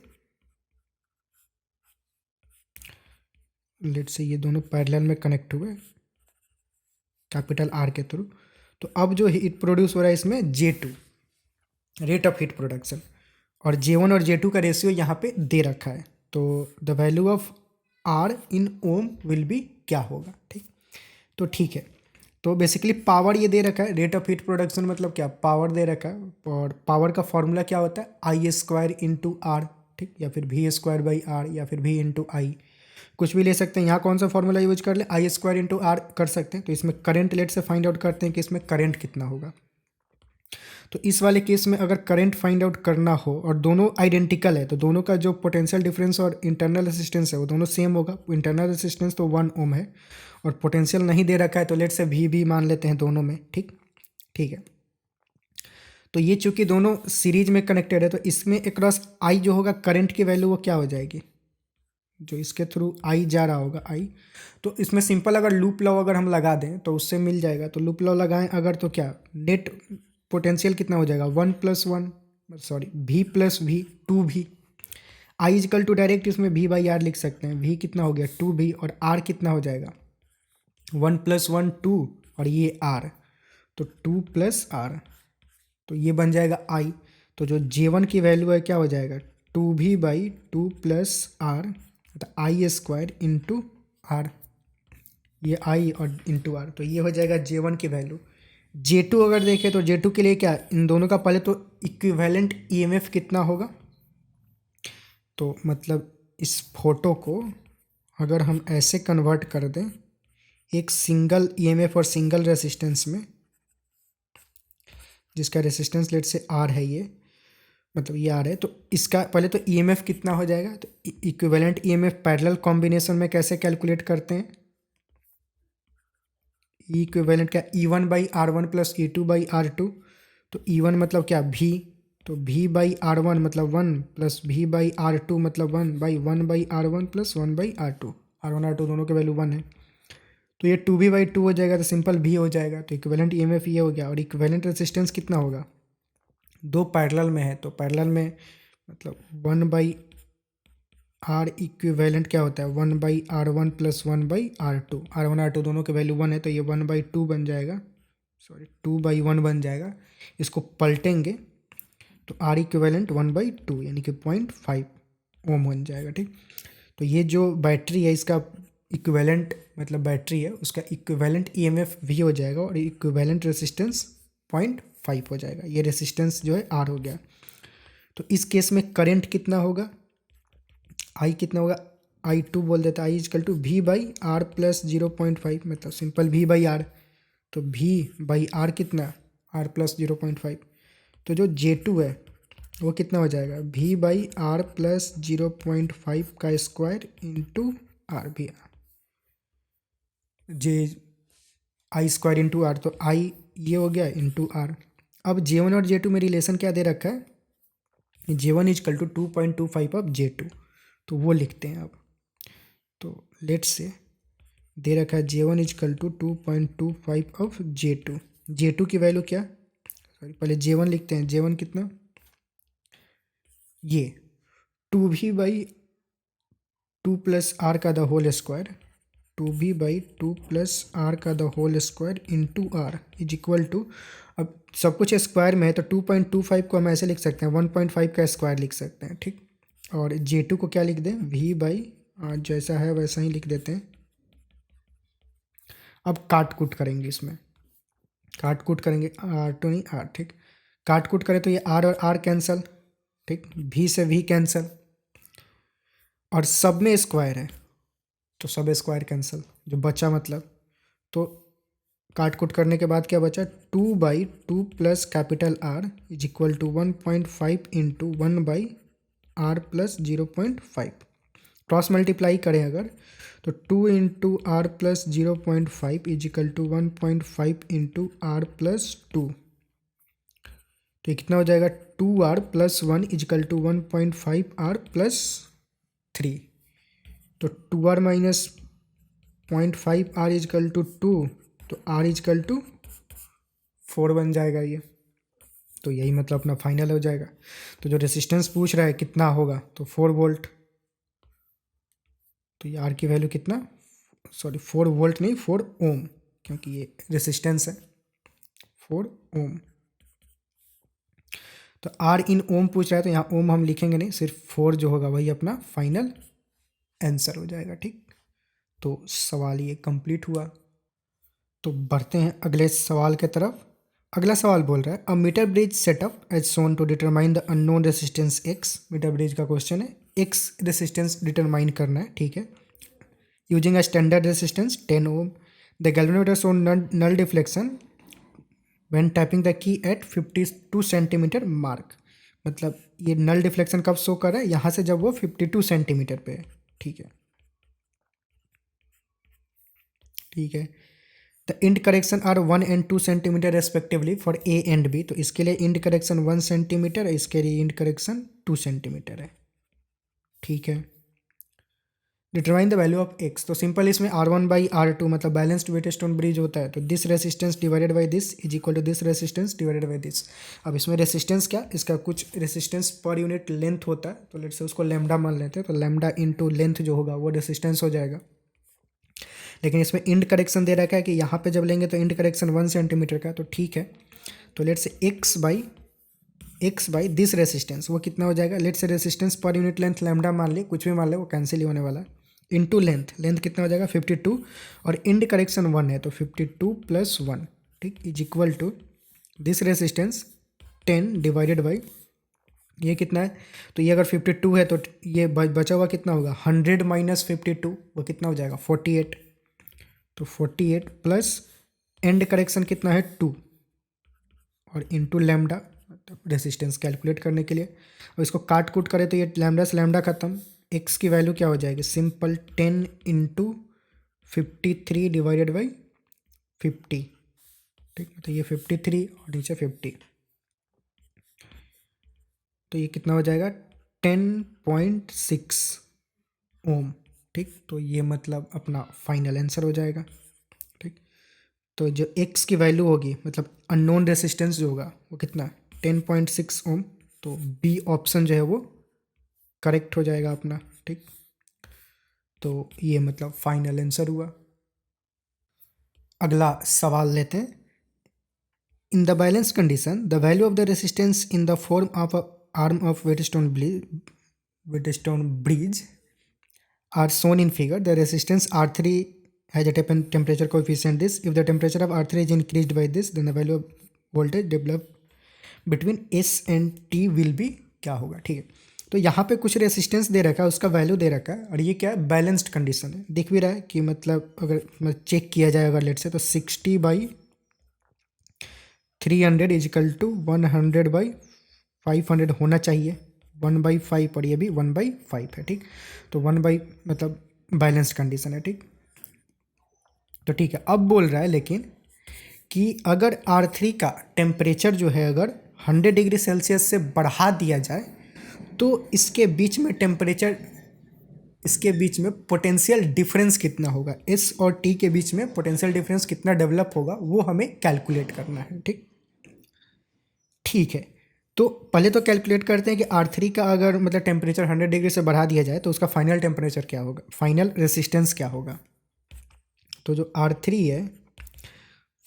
लेट से ये दोनों पैरेलल में कनेक्ट हुए कैपिटल आर के थ्रू, तो अब जो हीट प्रोड्यूस हो रहा है इसमें J2 rate of heat production, और J1 और J2 का रेशियो यहाँ पे दे रखा है। तो the value of R in ohm will be क्या होगा। ठीक, तो ठीक है, तो बेसिकली पावर ये दे रखा है, रेट ऑफ हीट प्रोडक्शन मतलब क्या, पावर दे रखा है, और पावर का फॉर्मूला क्या होता है I² इंटू आर। ठीक, या फिर V²/R या फिर V इंटू आई, कुछ भी ले सकते हैं। यहाँ कौन सा फॉर्मूला यूज कर ले, I² इंटू आर कर सकते हैं। तो इसमें करंट लेट से फाइंड आउट करते हैं कि इसमें करंट कितना होगा। तो इस वाले केस में अगर करंट फाइंड आउट करना हो और दोनों आइडेंटिकल है, तो दोनों का जो पोटेंशियल डिफरेंस और इंटरनल रेसिस्टेंस है वो दोनों सेम होगा। इंटरनल रेसिस्टेंस तो 1 ओम है और पोटेंशियल नहीं दे रखा है, तो लेट से भी मान लेते हैं दोनों में। ठीक, ठीक है, तो ये चूंकि दोनों सीरीज में कनेक्टेड है, तो इसमें अक्रॉस आई जो होगा करंट की वैल्यू वो क्या हो जाएगी, जो इसके थ्रू आई जा रहा होगा आई। तो इसमें सिंपल अगर लूप लॉ अगर हम लगा दें तो उससे मिल जाएगा। तो लूप लॉ लगाएं अगर, तो क्या नेट पोटेंशियल कितना हो जाएगा 1+1, sorry V+V 2V। I is equal to direct इसमें V/R लिख सकते हैं। V कितना हो गया 2V और R कितना हो जाएगा 1+1 2 और ये R, तो 2+R, तो ये बन जाएगा I। तो जो J1 की वैल्यू है क्या हो जाएगा 2V/2+R, तो I² इंटू आर, ये I और इंटू आर, तो ये हो जाएगा J1 की वैल्यू। J2 अगर देखें तो J2 के लिए क्या, इन दोनों का पहले तो इक्विवेलेंट EMF कितना होगा। तो मतलब इस फोटो को अगर हम ऐसे कन्वर्ट कर दें एक सिंगल EMF और सिंगल रेसिस्टेंस में, जिसका रेसिस्टेंस लेट से R है, ये मतलब ये R है, तो इसका पहले तो EMF कितना हो जाएगा। तो इक्विवेलेंट EMF पैरेलल कॉम्बिनेशन में कैसे कैलकुलेट करते हैं, इक्विवेलेंट क्या E1/R1 प्लस E2/R2। तो E1 मतलब क्या V, तो V/R1 मतलब 1 प्लस V/R2 मतलब 1/1/R1 plus 1/R2। R1 R2 दोनों के वैल्यू 1 है, तो ये 2V/2 हो जाएगा, तो सिंपल V हो जाएगा। तो इक्विवेलेंट EMF ये हो गया। और इक्विवेलेंट रेजिस्टेंस कितना होगा, दो पैरेलल में है, तो पैरेलल में मतलब 1/R इक्विवेलेंट क्या होता है 1/R1 plus 1/R2। R1 R2 दोनों के वैल्यू 1 है, तो ये 1/2 बन जाएगा, सॉरी 2/1 बन जाएगा। इसको पलटेंगे तो R इक्विवेलेंट 1/2 यानी कि 0.5 ओम बन जाएगा। ठीक, तो ये जो बैटरी है इसका इक्विवेलेंट मतलब बैटरी है उसका इक्विवेलेंट EMF V हो जाएगा और इक्विवेलेंट रेसिस्टेंस 0.5 हो जाएगा। ये रेसिस्टेंस जो है R हो गया। तो इस केस में करंट कितना होगा, I कितना होगा, I2 बोल देता है, I is equal to V/R plus 0.5, मतलब सिंपल V/R। तो V/R कितना R प्लस 0.5, तो जो J2 है वो कितना हो जाएगा V/R प्लस 0.5 का स्क्वायर इंटू R भी I² इंटू आर, तो I ये हो गया इंटू R। अब J1 और J2 में रिलेशन क्या दे रखा है, J1 is equal to 2.25 of J2, तो वो लिखते हैं अब। तो लेट से दे रखा है J1 is equal to 2.25 of J2। J2 की वैल्यू क्या, सॉरी पहले J1 लिखते हैं। J1 कितना, ये 2V/2 प्लस R का the whole square, 2V/2 plus R का the whole square into R is equal to, अब सब कुछ स्क्वायर में है तो 2.25 को हम ऐसे लिख सकते हैं 1.5 का स्क्वायर लिख सकते हैं। ठीक, और J2 को क्या लिख दें V/R, जैसा है वैसा ही लिख देते हैं। अब काट कूट करेंगे, इसमें काट कूट करेंगे R2 नहीं R। ठीक, काट कूट करें तो ये आर और आर कैंसल, ठीक, भी से भी कैंसल, और सब में स्क्वायर है तो सब स्क्वायर कैंसल, जो बचा मतलब, तो काट कुट करने के बाद क्या बचा, 2/2 plus capital R is equal to 1.5 into 1/r plus 0.5। Cross multiply करें अगर तो 2 into R plus 0.5 is equal to 1.5 into R plus 2। तो ये कितना हो जाएगा, 2r plus 1 is equal to 1.5r plus 3। तो 2r minus 0.5r is equal to 2, तो r इजकल टू 4 बन जाएगा ये। तो यही मतलब अपना फाइनल हो जाएगा। तो जो रेसिस्टेंस पूछ रहा है कितना होगा, तो 4 वोल्ट। तो ये r की वैल्यू कितना, सॉरी 4 वोल्ट नहीं 4 ओम, क्योंकि ये रेसिस्टेंस है, 4 ओम। तो आर इन ओम पूछ रहा है तो यहाँ ओम हम लिखेंगे नहीं, सिर्फ 4 जो होगा वही अपना फाइनल आंसर हो जाएगा, ठीक। तो सवाल ये कंप्लीट हुआ। तो बढ़ते हैं अगले सवाल के तरफ। अगला सवाल बोल रहा है a metre bridge setup as shown to determine the unknown resistance X. Metre bridge का क्वेश्चन है, एक्स रेसिस्टेंस डिटरमाइन करना है, ठीक है, using a standard resistance 10 ohm. The galvanometer shown null deflection when tapping the key at 52 centimetre mark. मतलब ये नल डिफ्लेक्शन कब शो कर रहा है, यहाँ से जब वो 52 सेंटीमीटर पे है, ठीक है, ठीक है। The end correction are 1 and 2 centimetre respectively for A and B. तो इसके लिए इंड करेक्शन 1 सेंटीमीटर है, इसके लिए इंड करेक्शन 2 सेंटीमीटर है, ठीक है। Determine the value of X. तो सिंपल इसमें R1/R2 मतलब बैलेंस्ड वेटस्टोन ब्रिज होता है, तो this resistance divided by this is equal to this resistance divided by this. अब इसमें रेसिस्टेंस क्या, इसका कुछ रेसिस्टेंस पर यूनिट लेंथ होता है, तो लेट्स से उसको लैम्डा मान लेते हैं, तो लैम्डा इंटू लेंथ जो होगा वो रेसिस्टेंस हो जाएगा। लेकिन इसमें इंड करेक्शन दे रखा है कि यहाँ पे जब लेंगे तो इंड करेक्शन 1 सेंटीमीटर का, तो ठीक है। तो let's say x by this resistance वो कितना हो जाएगा, let's say resistance per unit length lambda मान ले, कुछ भी मान ले, वो कैंसिल ही होने वाला है, इंटू लेंथ कितना हो जाएगा 52, और इंड करेक्शन 1 है तो 52 प्लस 1, ठीक, is equal to this resistance 10 divided by ये कितना है, तो ये अगर 52 है तो ये बचा हुआ कितना होगा 100 माइनस 52, वो कितना हो जाएगा 48। तो 48 प्लस एंड करेक्शन कितना है 2 और इंटू लैम्डा, मतलब रेसिस्टेंस कैलकुलेट करने के लिए। और इसको काट कूट करें तो ये लैम्डा से लैम्डा खत्म, एक्स की वैल्यू क्या हो जाएगी, सिंपल 10 इंटू 53 डिवाइडेड बाई 50, ठीक, तो ये 53 और नीचे 50, तो ये कितना हो जाएगा 10.6 ओम, ठीक। तो ये मतलब अपना फाइनल आंसर हो जाएगा, ठीक। तो जो एक्स की वैल्यू होगी मतलब अननोन रेसिस्टेंस जो होगा वो कितना 10.6 ओम, तो बी ऑप्शन जो है वो करेक्ट हो जाएगा अपना, ठीक। तो ये मतलब फाइनल आंसर हुआ। अगला सवाल लेते हैं। In the balance condition the value of the resistance in the form of a arm of Wheatstone bridge are shown in figure. The resistance R3 has a temperature coefficient this. If the temperature of R3 is increased by this, then the value of voltage developed between S and T will be क्या होगा, ठीक है। तो यहाँ पे कुछ रेसिस्टेंस दे रखा है, उसका वैल्यू दे रखा है, और ये क्या है बैलेंस्ड कंडीशन है, दिख भी रहा है कि मतलब अगर चेक किया जाए अगर लेट से, तो 60/300 इजिकल टू 100/500 होना चाहिए, 1/5, और ये भी 1/5 है, ठीक। तो 1 मतलब बैलेंस्ड कंडीशन है, ठीक। तो ठीक है, अब बोल रहा है लेकिन कि अगर R3 का टेम्परेचर जो है अगर 100 डिग्री सेल्सियस से बढ़ा दिया जाए तो इसके बीच में टेम्परेचर, इसके बीच में पोटेंशियल डिफरेंस कितना होगा, S और T के बीच में पोटेंशियल डिफरेंस कितना डेवलप होगा वो हमें कैलकुलेट करना है, ठीक। ठीक है, तो पहले तो कैलकुलेट करते हैं कि R3 का अगर मतलब टेम्परेचर 100 डिग्री से बढ़ा दिया जाए तो उसका फाइनल टेम्परेचर क्या होगा, फाइनल रेसिस्टेंस क्या होगा। तो जो R3 है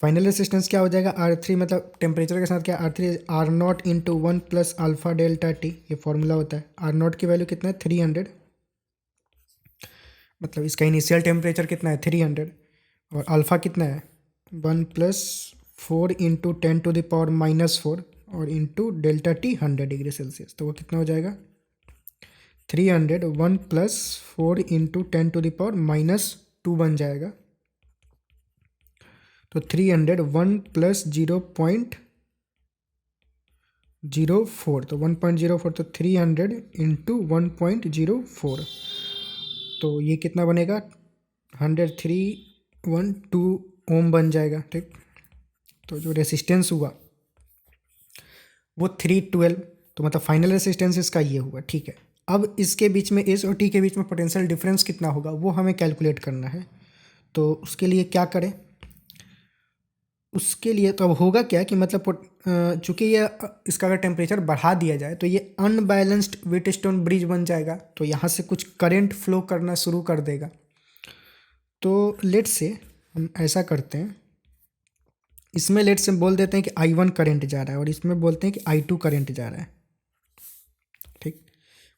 फाइनल रेसिस्टेंस क्या हो जाएगा, R3 मतलब टेम्परेचर के साथ क्या, R3 R0 into 1 plus alpha delta T, ये फॉर्मूला होता है। R0 की वैल्यू कितना है 300, मतलब इसका इनिशियल टेम्परेचर कितना है 300, और अल्फ़ा कितना है 1 plus 4 into 10 to the power -4, और into delta T 100 degree Celsius, तो वो कितना हो जाएगा 300, 1 प्लस 4 इंटू 10⁻⁻² बन जाएगा। तो 300 1 प्लस 0.04, तो 1.04, तो 300 इंटू 1.04, तो ये कितना बनेगा 10312 ओम बन जाएगा। ठीक, तो जो रेसिस्टेंस हुआ वो 312, तो मतलब फाइनल रेसिस्टेंस इसका ये हुआ। ठीक है, अब इसके बीच में एस और टी के बीच में पोटेंशियल डिफरेंस कितना होगा वो हमें कैलकुलेट करना है। तो उसके लिए क्या करें, उसके लिए तो अब होगा क्या कि मतलब चूँकि ये इसका अगर टेम्परेचर बढ़ा दिया जाए तो ये अनबैलेंस्ड व्हीटस्टोन ब्रिज बन जाएगा, तो यहाँ से कुछ करंट फ्लो करना शुरू कर देगा। तो लेट से हम ऐसा करते हैं, इसमें लेट से बोल देते हैं कि I1 करंट जा रहा है और इसमें बोलते हैं कि I2 करंट जा रहा है। ठीक,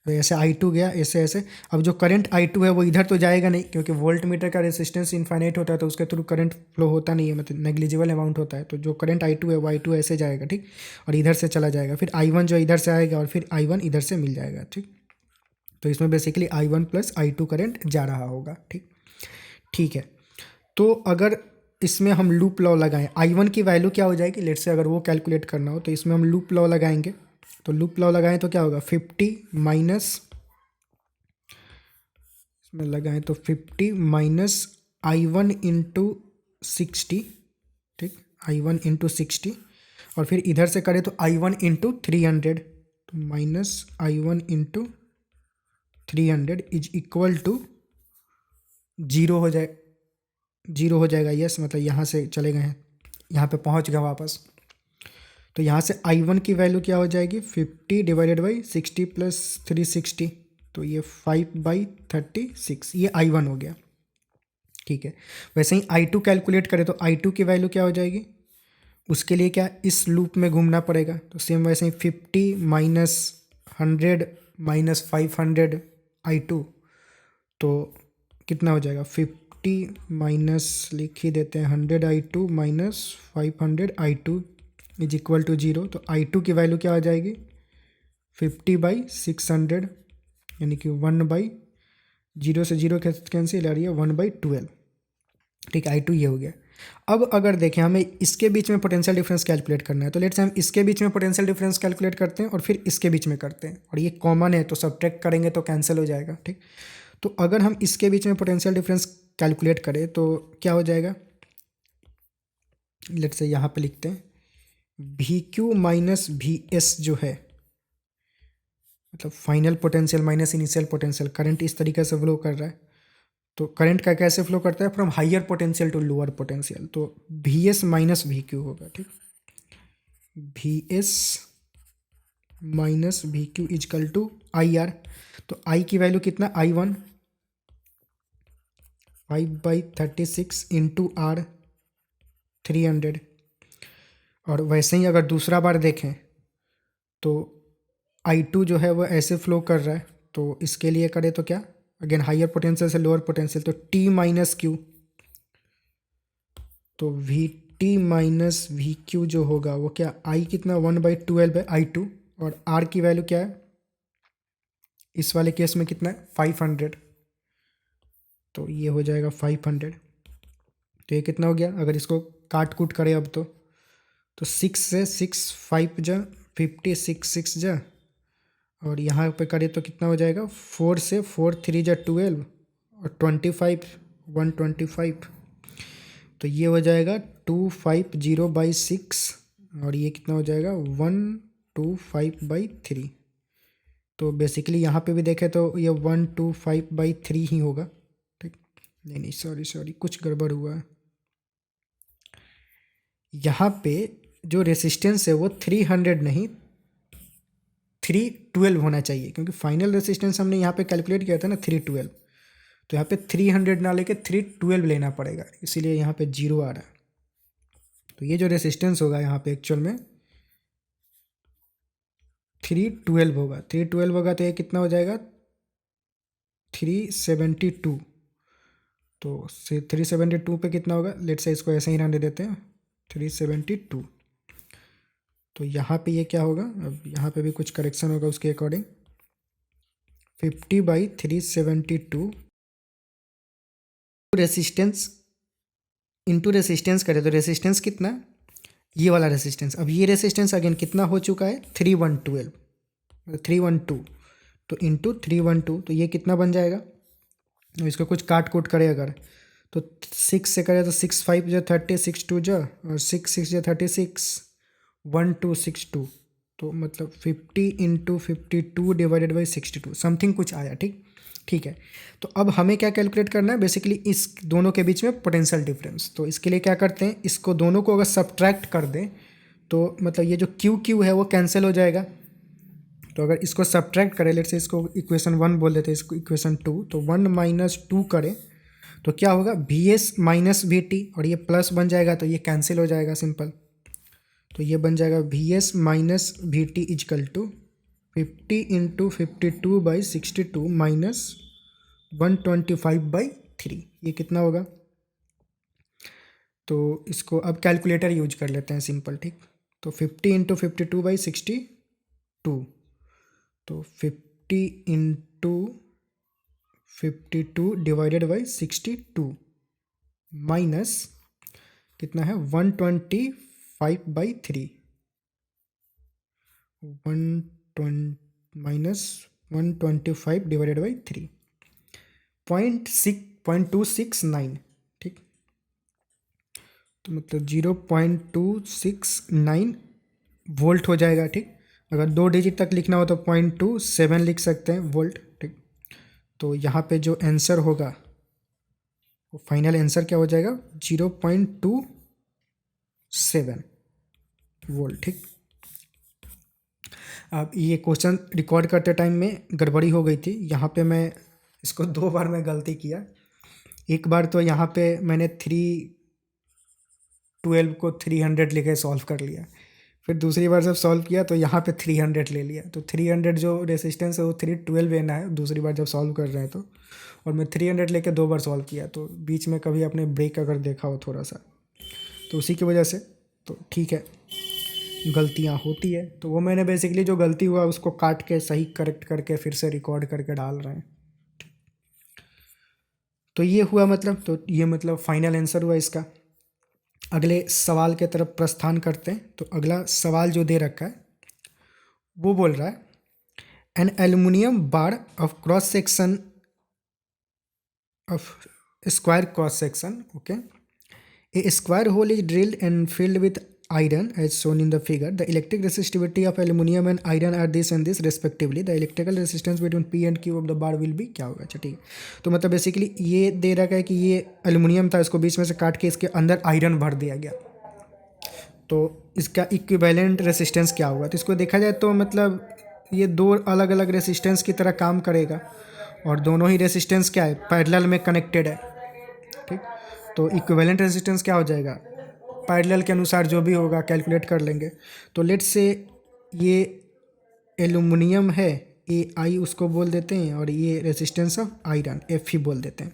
तो ऐसे I2 गया, ऐसे ऐसे। अब जो करंट I2 है वो इधर तो जाएगा नहीं, क्योंकि वोल्ट मीटर का रेसिस्टेंस इनफाइनाइट होता है, तो उसके थ्रू करंट फ्लो होता नहीं है, मतलब नेग्लिजिबल अमाउंट होता है। तो जो करंट I2 है वो I2 ऐसे जाएगा, ठीक, और इधर से चला जाएगा। फिर I1 जो इधर से आएगा और फिर I1 इधर से मिल जाएगा। ठीक, तो इसमें basically I1 plus I2 current जा रहा होगा। ठीक, ठीक है। तो अगर इसमें हम लूप लॉ लगाएं, I1 की वैल्यू क्या हो जाएगी, लेट से अगर वो कैलकुलेट करना हो तो इसमें हम लूप लॉ लगाएंगे। तो लूप लॉ लगाएं तो क्या होगा 50 माइनस, इसमें लगाएं तो 50 माइनस I1 इंटू 60। ठीक, I1 इंटू 60, और फिर इधर से करें तो I1 इंटू 300, तो minus I1 into 300 is equal to 0 हो जाए, 0 हो जाएगा। यस, मतलब यहाँ से चले गए हैं, यहाँ पे पहुँच गए वापस। तो यहाँ से I1 की वैल्यू क्या हो जाएगी 50 डिवाइडेड बाई 60 प्लस 360, तो ये 5/36, ये I1 हो गया। ठीक है, वैसे ही I2 कैलकुलेट करें तो I2 की वैल्यू क्या हो जाएगी, उसके लिए क्या इस लूप में घूमना पड़ेगा। तो सेम वैसे ही 50 माइनस 100 माइनस 500 I2, तो कितना हो जाएगा 50 माइनस लिख ही देते हैं 100 I2 minus 500 I2 is equal to 0। तो I2 की वैल्यू क्या आ जाएगी 50/600, यानी कि 1/0 से 0 कैंसिल आ रही है 1/12। ठीक, I2 ये हो गया। अब अगर देखें हमें इसके बीच में पोटेंशियल डिफरेंस कैलकुलेट करना है, तो लेट्स से हम इसके बीच में पोटेंशियल डिफरेंस कैलकुलेट करते हैं और फिर इसके बीच में करते हैं, और ये कॉमन है तो सब्ट्रैक्ट करेंगे तो कैंसिल हो जाएगा। ठीक, तो अगर हम इसके बीच में पोटेंशियल डिफरेंस कैलकुलेट करें तो क्या हो जाएगा, लेट्स से यहाँ पे लिखते हैं VQ माइनस VS जो है, मतलब final potential minus initial potential, current इस तरीके से फ्लो कर रहा है। तो करंट का कैसे फ्लो करता है, from higher potential to lower potential, तो VS माइनस VQ होगा। ठीक, VS minus VQ is equal to IR। तो I की वैल्यू कितना I1 5/36 इंटू R 300, और वैसे ही अगर दूसरा बार देखें तो I2 जो है वो ऐसे फ्लो कर रहा है, तो इसके लिए करें तो क्या, अगेन हायर पोटेंशियल से लोअर पोटेंशियल, तो T माइनस क्यू, तो VT माइनस VQ जो होगा वो क्या I कितना 1/12 है I2, और R की वैल्यू क्या है इस वाले केस में कितना है 500, तो ये हो जाएगा 500। तो ये कितना हो गया, अगर इसको काट कूट करें अब तो 6 से 6 5 जा 56 6 जा, और यहाँ पे करें तो कितना हो जाएगा 4 से 4 3 जा 12, और 25 125, तो ये हो जाएगा 250/6, और ये कितना हो जाएगा 125/3। तो बेसिकली यहाँ पे भी देखें तो ये 125/3 ही होगा। ठीक, नहीं नहीं सॉरी कुछ गड़बड़ हुआ है, यहाँ पे जो रेसिस्टेंस है वो 300 नहीं 312 होना चाहिए, क्योंकि फाइनल रेसिस्टेंस हमने यहाँ पे कैलकुलेट किया था ना 312, तो यहाँ पे 300 ना लेके 312 लेना पड़ेगा, इसीलिए यहाँ पे 0 आ रहा है। तो ये जो रेसिस्टेंस होगा यहाँ पे एक्चुअल में 312 होगा, 312 होगा तो ये कितना हो जाएगा 372, तो 372 पे कितना होगा, लेट से इसको ऐसे ही रहने देते हैं 372, तो यहाँ पे ये क्या होगा, अब यहाँ पे भी कुछ करेक्शन होगा उसके अकॉर्डिंग। 50/372 रेसिस्टेंस इंटू रेसिस्टेंस करें तो रेसिस्टेंस कितना, ये वाला रेसिस्टेंस। अब ये रेसिस्टेंस अगेन कितना हो चुका है, 312 तो इंटू 312 तो ये कितना बन जाएगा। अब इसको कुछ काट कूट करे अगर तो 6 से करे तो 6×5 जो 30, 6×2 जो और 6×6 जो 36, 1262 तो मतलब 50×52 / 62 समथिंग कुछ आया। ठीक है। तो अब हमें क्या कैलकुलेट करना है, बेसिकली इस दोनों के बीच में पोटेंशियल डिफरेंस। तो इसके लिए क्या करते हैं, इसको दोनों को अगर सब्ट्रैक्ट कर दें तो मतलब ये जो क्यू है वो कैंसिल हो जाएगा। तो अगर इसको सब्ट्रैक्ट करें, लेट्स से इसको इक्वेशन 1 बोल देते हैं, इसको इक्वेशन 2, तो 1 - 2 करें तो क्या होगा, VS - VT और ये प्लस बन जाएगा तो ये कैंसिल हो जाएगा सिंपल। तो ये बन जाएगा VS - VT = 50×52/62 - 125/3। ये कितना होगा। तो इसको अब कैलकुलेटर यूज कर लेते हैं सिंपल। ठीक, तो 50×52/62 तो 50×52 माइनस कितना है 125/3 -125/3 0.269। ठीक, तो मतलब 0.269 वोल्ट हो जाएगा। ठीक, अगर 2 डिजिट तक लिखना हो तो 0.27 लिख सकते हैं वोल्ट। ठीक, तो यहाँ पे जो आंसर होगा वो फाइनल आंसर क्या हो जाएगा, 0.27 वोल्ट। ठीक, अब ये क्वेश्चन रिकॉर्ड करते टाइम में गड़बड़ी हो गई थी। यहाँ पे मैं इसको 2 बार मैं गलती किया। एक बार तो यहाँ पे मैंने 312 को 300 लेके सॉल्व कर लिया, फिर दूसरी बार जब सॉल्व किया तो यहाँ पे 300 ले लिया। तो 300 जो रेसिस्टेंस है वो 312 लेना है दूसरी बार जब सॉल्व कर रहे हैं तो, और मैं 300 लेके 2 बार सॉल्व किया। तो बीच में कभी आपने ब्रेक अगर देखा हो थोड़ा सा तो उसी की वजह से, तो ठीक है गलतियाँ होती है। तो वो मैंने बेसिकली जो गलती हुआ उसको काट के सही करेक्ट करके फिर से रिकॉर्ड करके डाल रहे हैं। तो ये हुआ मतलब, तो ये मतलब फाइनल आंसर हुआ इसका। अगले सवाल के तरफ प्रस्थान करते हैं। तो अगला सवाल जो दे रखा है वो बोल रहा है, an aluminium bar of cross section of square cross section, okay, a square hole is drilled and filled with iron as shown in the figure. The electric resistivity of aluminum and iron are this and this respectively. The electrical resistance between P and Q of the bar will be क्या होगा। अच्छा ठीक है, तो मतलब बेसिकली ये दे रखा है कि ये एल्युमिनियम था, इसको बीच में से काट के इसके अंदर आयरन भर दिया गया, तो इसका इक्विवेलेंट रेसिस्टेंस क्या होगा। तो इसको देखा जाए तो मतलब ये 2 अलग अलग रेसिस्टेंस की तरह काम करेगा और दोनों ही रेसिस्टेंस क्या है, पैरेलल में कनेक्टेड है। ठीक, तो इक्विवेलेंट रेजिस्टेंस क्या हो जाएगा, पैरेलल के अनुसार जो भी होगा कैलकुलेट कर लेंगे। तो लेट्स से ये एल्युमिनियम है, AI उसको बोल देते हैं, और ये रेजिस्टेंस ऑफ आयरन Fe बोल देते हैं।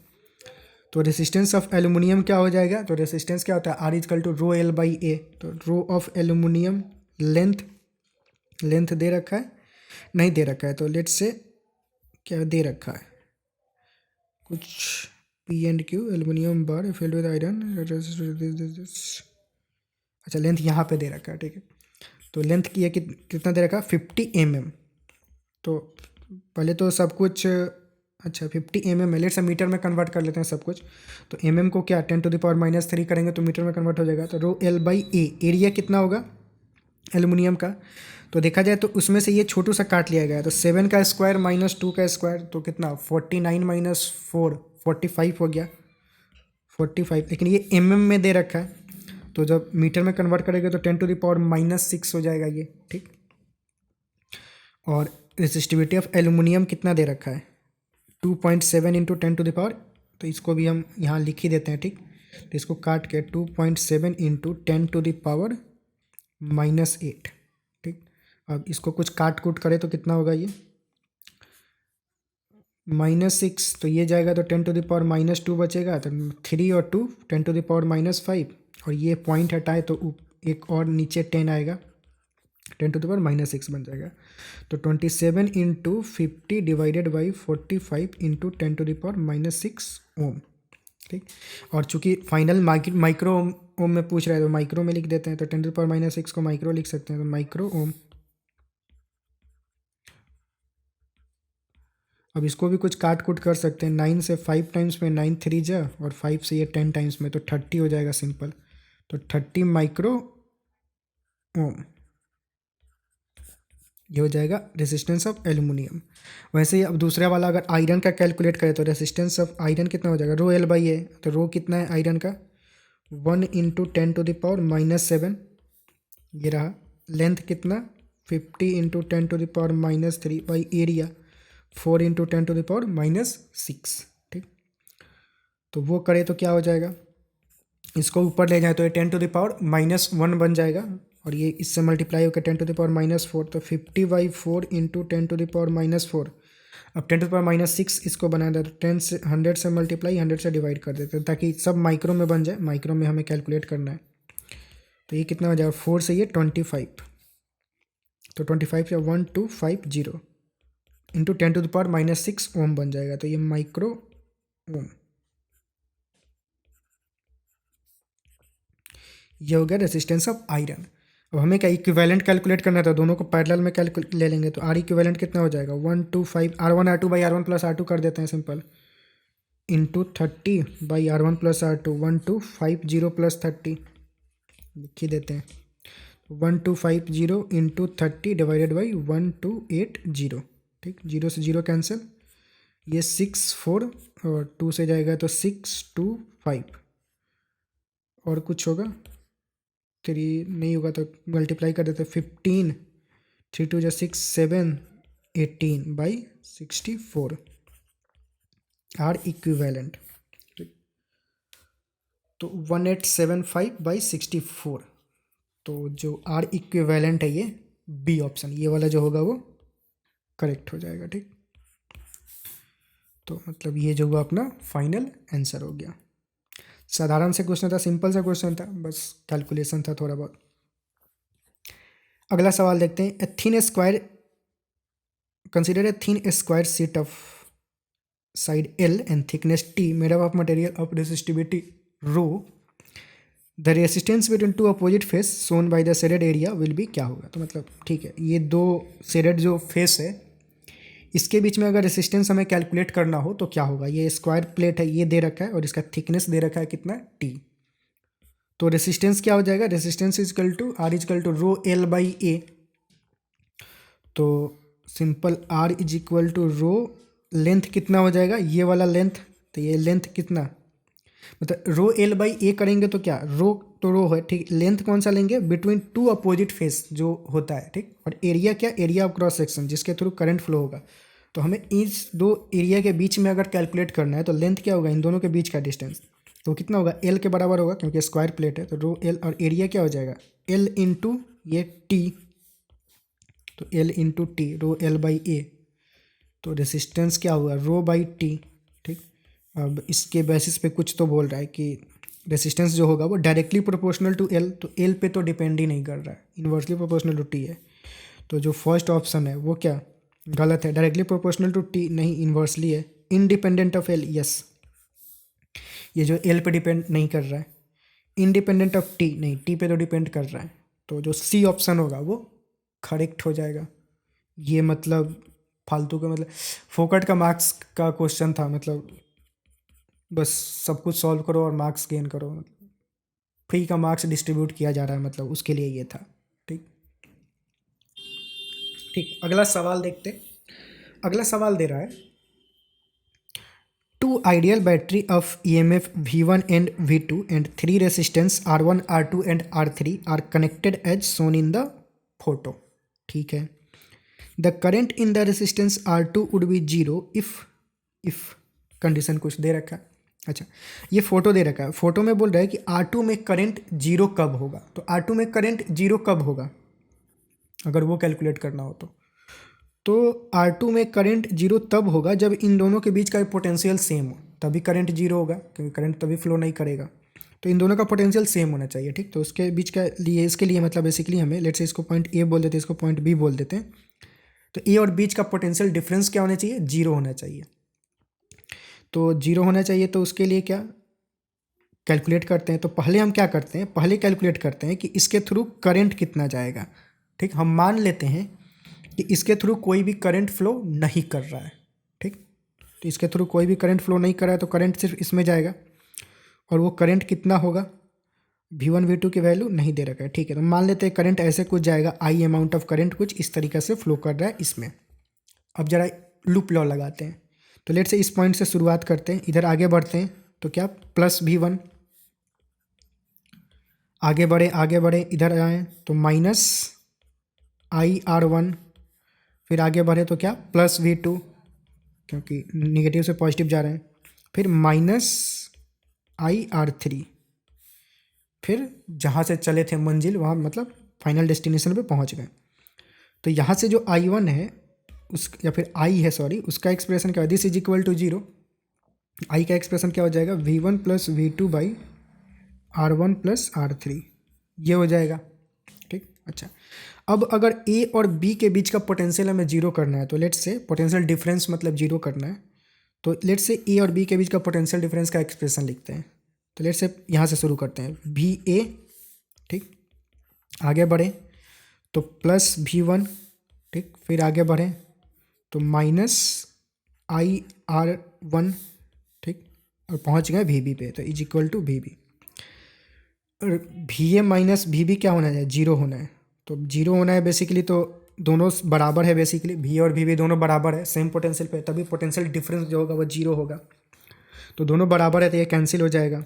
तो रेजिस्टेंस ऑफ एल्युमिनियम क्या हो जाएगा, तो रेजिस्टेंस क्या होता है, R = ρL/A। तो रो ऑफ एल्युमिनियम लेंथ दे रखा है, नहीं दे रखा है, तो लेट्स से क्या दे रखा है कुछ P&Q aluminium bar filled with iron. अच्छा लेंथ यहाँ पे दे रखा है। ठीक है, तो लेंथ की है कितना दे रखा है, 50 mm। तो पहले तो सब कुछ अच्छा 50 mm है, लेट्स से मीटर में कन्वर्ट कर लेते हैं सब कुछ। तो mm को क्या 10⁻³ करेंगे तो मीटर में कन्वर्ट हो जाएगा। तो ρL/A एरिया कितना होगा एल्युमिनियम का, तो देखा जाए तो उसमें से ये छोटू सा काट लिया गया। तो 7 का स्क्वायर - 2 का स्क्वायर तो कितना 49 - 4 45 हो गया 45। लेकिन ये mm में दे रखा है, तो जब मीटर में कन्वर्ट करेंगे तो 10⁻⁻6 हो जाएगा ये। ठीक, और रेसिस्टिविटी ऑफ एल्युमिनियम कितना दे रखा है 2.7 × 10⁻, तो इसको भी हम यहाँ लिख ही देते हैं। ठीक, तो इसको काट के 2.7 × 10⁻⁻8। ठीक, अब इसको कुछ काट कूट करें तो कितना होगा ये -6, तो ये जाएगा तो 10⁻⁻2 बचेगा, तो 3 और 2 10⁻⁻5, और ये पॉइंट हटाए तो एक और नीचे 10 आएगा। 10⁻⁻6 बन जाएगा। तो 27 इंटू 50 डिवाइडेड बाई 45 इंटू 10⁻⁻6 ओम। ठीक, और चूंकि फाइनल माइक्रो ओम में पूछ रहा है तो माइक्रो में लिख देते हैं, तो 10⁻⁻6 को माइक्रो लिख सकते हैं, तो माइक्रो ओम। अब इसको भी कुछ काट कुट कर सकते हैं, 9 से 5 टाइम्स में 9 3 जा, और 5 से ये 10 टाइम्स में, तो 30 हो जाएगा सिंपल। तो 30 माइक्रो ओम, ये हो जाएगा रेसिस्टेंस ऑफ एल्यूमिनियम। वैसे ही अब दूसरा वाला अगर आयरन का कैलकुलेट करें तो रेसिस्टेंस ऑफ आयरन कितना हो जाएगा, रो एल बाई ए। तो रो कितना है आयरन का, 1 इंटू 10⁻⁻7, ये रहा। लेंथ कितना, 50 इंटू 10⁻⁻3 बाई एरिया 4 इंटू 10⁻⁻6। ठीक, तो वो करें तो क्या हो जाएगा, इसको ऊपर ले जाए तो ये 10⁻⁻1 बन जाएगा, और ये इससे मल्टीप्लाई होकर 10⁻⁻4, तो 50/4 इंटू 10⁻⁻4। अब 10⁻⁻6 इसको बना दे तो 10 से 100 से मल्टीप्लाई 100 से डिवाइड कर देते हैं, ताकि सब माइक्रो में बन जाए। माइक्रो में हमें कैलकुलेट करना है, तो ये कितना हो जाएगा, 4 से ये 25, तो 25 से 1250 इंटू 10⁻⁻6 ओम बन जाएगा, तो ये माइक्रो ओम। ये हो गया रेसिस्टेंस ऑफ आयरन। अब हमें क्या इक्विवेलेंट कैलकुलेट करना था, दोनों को पैरेलल में कैलकुलेट ले लेंगे, तो आर इक्विवेलेंट कितना हो जाएगा, 125 R1 कर देते हैं सिंपल, इंटू 30/R1 + R2, 1250 लिख ही देते हैं, 1250 इंटू 30 डिवाइडेड बाई 1280। ठीक, 0 से 0 कैंसिल, ये 64 और 2 से जाएगा तो 625, और कुछ होगा 3 नहीं होगा तो मल्टीप्लाई कर देते, 15 3 2 जा 6 7 18/64 आर इक्विवेलेंट। तो 1875/64, तो जो आर इक्विवेलेंट है ये बी ऑप्शन, ये वाला जो होगा वो करेक्ट हो जाएगा। ठीक, तो मतलब ये जो हुआ अपना फाइनल आंसर हो गया। साधारण से क्वेश्चन था, सिंपल सा क्वेश्चन था, बस कैलकुलेशन था थोड़ा बहुत। अगला सवाल देखते हैं, a thin square, consider a thin square sheet of side L and thickness T made up of material of resistivity rho, the resistance between two opposite face shown by the shaded area will be, क्या होगा। तो मतलब ठीक है, ये दो शेडेड जो फेस है इसके बीच में अगर रेसिस्टेंस हमें कैलकुलेट करना हो तो क्या होगा। ये स्क्वायर प्लेट है, ये दे रखा है, और इसका थिकनेस दे रखा है कितना, T। तो रेसिस्टेंस क्या हो जाएगा, resistance is equal to R is equal to rho L by A. तो simple R is equal to rho, length कितना हो जाएगा, ये वाला लेंथ, तो ये लेंथ कितना, मतलब रो L बाई ए करेंगे तो क्या, रो तो रो है, ठीक, लेंथ कौन सा लेंगे, बिटवीन टू अपोजिट फेस जो होता है। ठीक, और एरिया क्या, एरिया ऑफ क्रॉस सेक्शन जिसके थ्रू करंट फ्लो होगा। तो हमें इस दो एरिया के बीच में अगर कैलकुलेट करना है तो लेंथ क्या होगा, इन दोनों के बीच का डिस्टेंस, तो कितना होगा, L के बराबर होगा, क्योंकि स्क्वायर प्लेट है। तो रो L, और एरिया क्या हो जाएगा, L इंटू ये T, तो L into T, rho L by A. तो रेसिस्टेंस क्या हुआ, रो बाई टी। ठीक, अब इसके बेसिस पे कुछ तो बोल रहा है कि रेसिस्टेंस जो होगा वो डायरेक्टली प्रोपोर्शनल टू एल, तो एल पे तो डिपेंड ही नहीं कर रहा है, इन्वर्सली प्रोपोर्शनल टू टी है। तो जो फर्स्ट ऑप्शन है वो क्या गलत है, डायरेक्टली प्रोपोर्शनल टू टी नहीं, इन्वर्सली है, इंडिपेंडेंट ऑफ एल, यस, ये जो एल पे डिपेंड नहीं कर रहा है। इंडिपेंडेंट ऑफ टी नहीं, टी पे तो डिपेंड कर रहा है, तो जो सी ऑप्शन होगा वो करेक्ट हो जाएगा। ये मतलब फालतू का, मतलब फोकट का मार्क्स का क्वेश्चन था, मतलब बस सब कुछ सॉल्व करो और मार्क्स गेन करो, फ्री का मार्क्स डिस्ट्रीब्यूट किया जा रहा है, मतलब उसके लिए ये था। ठीक ठीक, अगला सवाल देखते। अगला सवाल दे रहा है, two ideal battery of EMF V1 and V2 and 3 resistance R1 R2 and R3 are connected as shown in the photo. ठीक है, the current in the resistance R2 would be 0 if condition कुछ दे रखा है। अच्छा, ये फोटो दे रखा है, फोटो में बोल रहा है कि R2 में करंट 0 कब होगा। तो R2 में करंट 0 कब होगा, अगर वो कैलकुलेट करना हो तो R2 में करंट 0 तब होगा जब इन दोनों के बीच का पोटेंशियल सेम हो, तभी करंट 0 होगा, क्योंकि करंट तभी फ्लो नहीं करेगा। तो इन दोनों का पोटेंशियल सेम होना चाहिए, ठीक। तो उसके बीच का लिए इसके लिए मतलब बेसिकली हमें लेट्स से इसको पॉइंट ए बोल देते हैं, इसको पॉइंट बी बोल देते हैं। तो ए और बीच का पोटेंशियल डिफरेंस क्या होना चाहिए, जीरो होना चाहिए। तो जीरो होना चाहिए, तो उसके लिए क्या कैलकुलेट करते हैं। तो पहले हम क्या करते हैं, पहले कैलकुलेट करते हैं कि इसके थ्रू करंट कितना जाएगा, ठीक। हम मान लेते हैं कि इसके थ्रू कोई भी करंट फ्लो नहीं कर रहा है, ठीक। तो इसके थ्रू कोई भी करंट फ्लो नहीं कर रहा है, तो करंट सिर्फ इसमें जाएगा, और वो करंट कितना होगा, V1 V2 की वैल्यू नहीं दे रखा है, ठीक है। तो मान लेते हैं करंट ऐसे कुछ जाएगा, आई अमाउंट ऑफ करंट कुछ इस तरीके से फ्लो कर रहा है इसमें। अब जरा लूप लॉ लगाते हैं। तो लेट से इस पॉइंट से शुरुआत करते हैं, इधर आगे बढ़ते हैं, तो क्या प्लस V1, आगे बढ़े इधर आए तो माइनस IR1, फिर आगे बढ़े तो क्या प्लस V2, क्योंकि निगेटिव से पॉजिटिव जा रहे हैं, फिर माइनस IR3, फिर जहाँ से चले थे मंजिल वहाँ मतलब फाइनल डेस्टिनेशन पे पहुँच गए। तो यहाँ से जो I1 है उस या फिर I है सॉरी, उसका एक्सप्रेशन क्या है, this is equal to zero. I का एक्सप्रेशन क्या हो जाएगा, V1 plus V2 by R1 plus R3, ये हो जाएगा, ठीक। अच्छा, अब अगर A और B के बीच का पोटेंशियल हमें जीरो करना है, तो लेट्स से पोटेंशियल डिफरेंस मतलब जीरो करना है, तो लेट्स से A और B के बीच का पोटेंशियल डिफरेंस का एक्सप्रेशन लिखते हैं। तो लेट्स से यहाँ से शुरू करते हैं, VA, ठीक। आगे बढ़े तो प्लस V1, ठीक। फिर आगे बढ़े तो माइनस IR1, ठीक। और पहुँच गए VB पे, तो इज इक्वल टू VB। और VA माइनस VB क्या होना है, जीरो होना है। तो जीरो होना है बेसिकली, तो दोनों बराबर है बेसिकली, VA और VB दोनों बराबर है सेम पोटेंशियल पे, तभी पोटेंशियल डिफरेंस जो होगा वो जीरो होगा। तो दोनों बराबर है, तो ये कैंसिल हो जाएगा।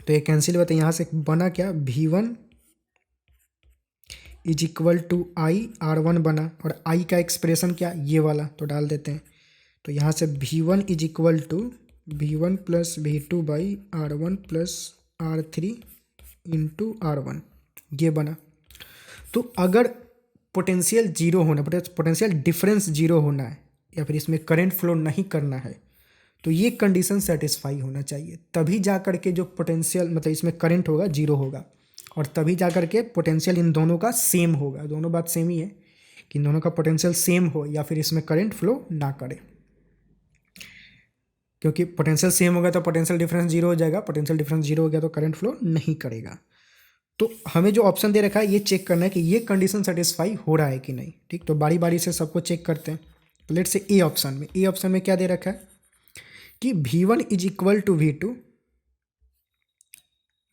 तो ये कैंसिल हुआ, तो यहाँ से बना क्या, V1 is equal to IR1 बना, और I का एक्सप्रेशन क्या, ये वाला तो डाल देते हैं। तो यहाँ से V1 is equal to V1 plus V2 by R1 plus R3 into R1, ये बना। तो अगर पोटेंशियल जीरो होना, पोटेंशियल डिफरेंस जीरो होना है, या फिर इसमें करंट फ्लो नहीं करना है, तो ये कंडीशन सेटिस्फाई होना चाहिए, तभी जा कर के जो पोटेंशियल मतलब इसमें करंट होगा जीरो होगा, और तभी जा कर के पोटेंशियल इन दोनों का सेम होगा। दोनों बात सेम ही है कि इन दोनों का पोटेंशियल सेम हो, या फिर इसमें करंट फ्लो ना करे, क्योंकि पोटेंशियल सेम होगा तो पोटेंशियल डिफरेंस जीरो हो जाएगा, पोटेंशियल डिफरेंस जीरो हो गया तो करंट फ्लो नहीं करेगा। तो हमें जो ऑप्शन दे रखा है ये चेक करना है कि ये कंडीशन सेटिस्फाई हो रहा है कि नहीं, ठीक। तो बारी बारी से सबको चेक करते हैं। तो लेट से ए ऑप्शन में क्या दे रखा है कि V1 is equal to V2,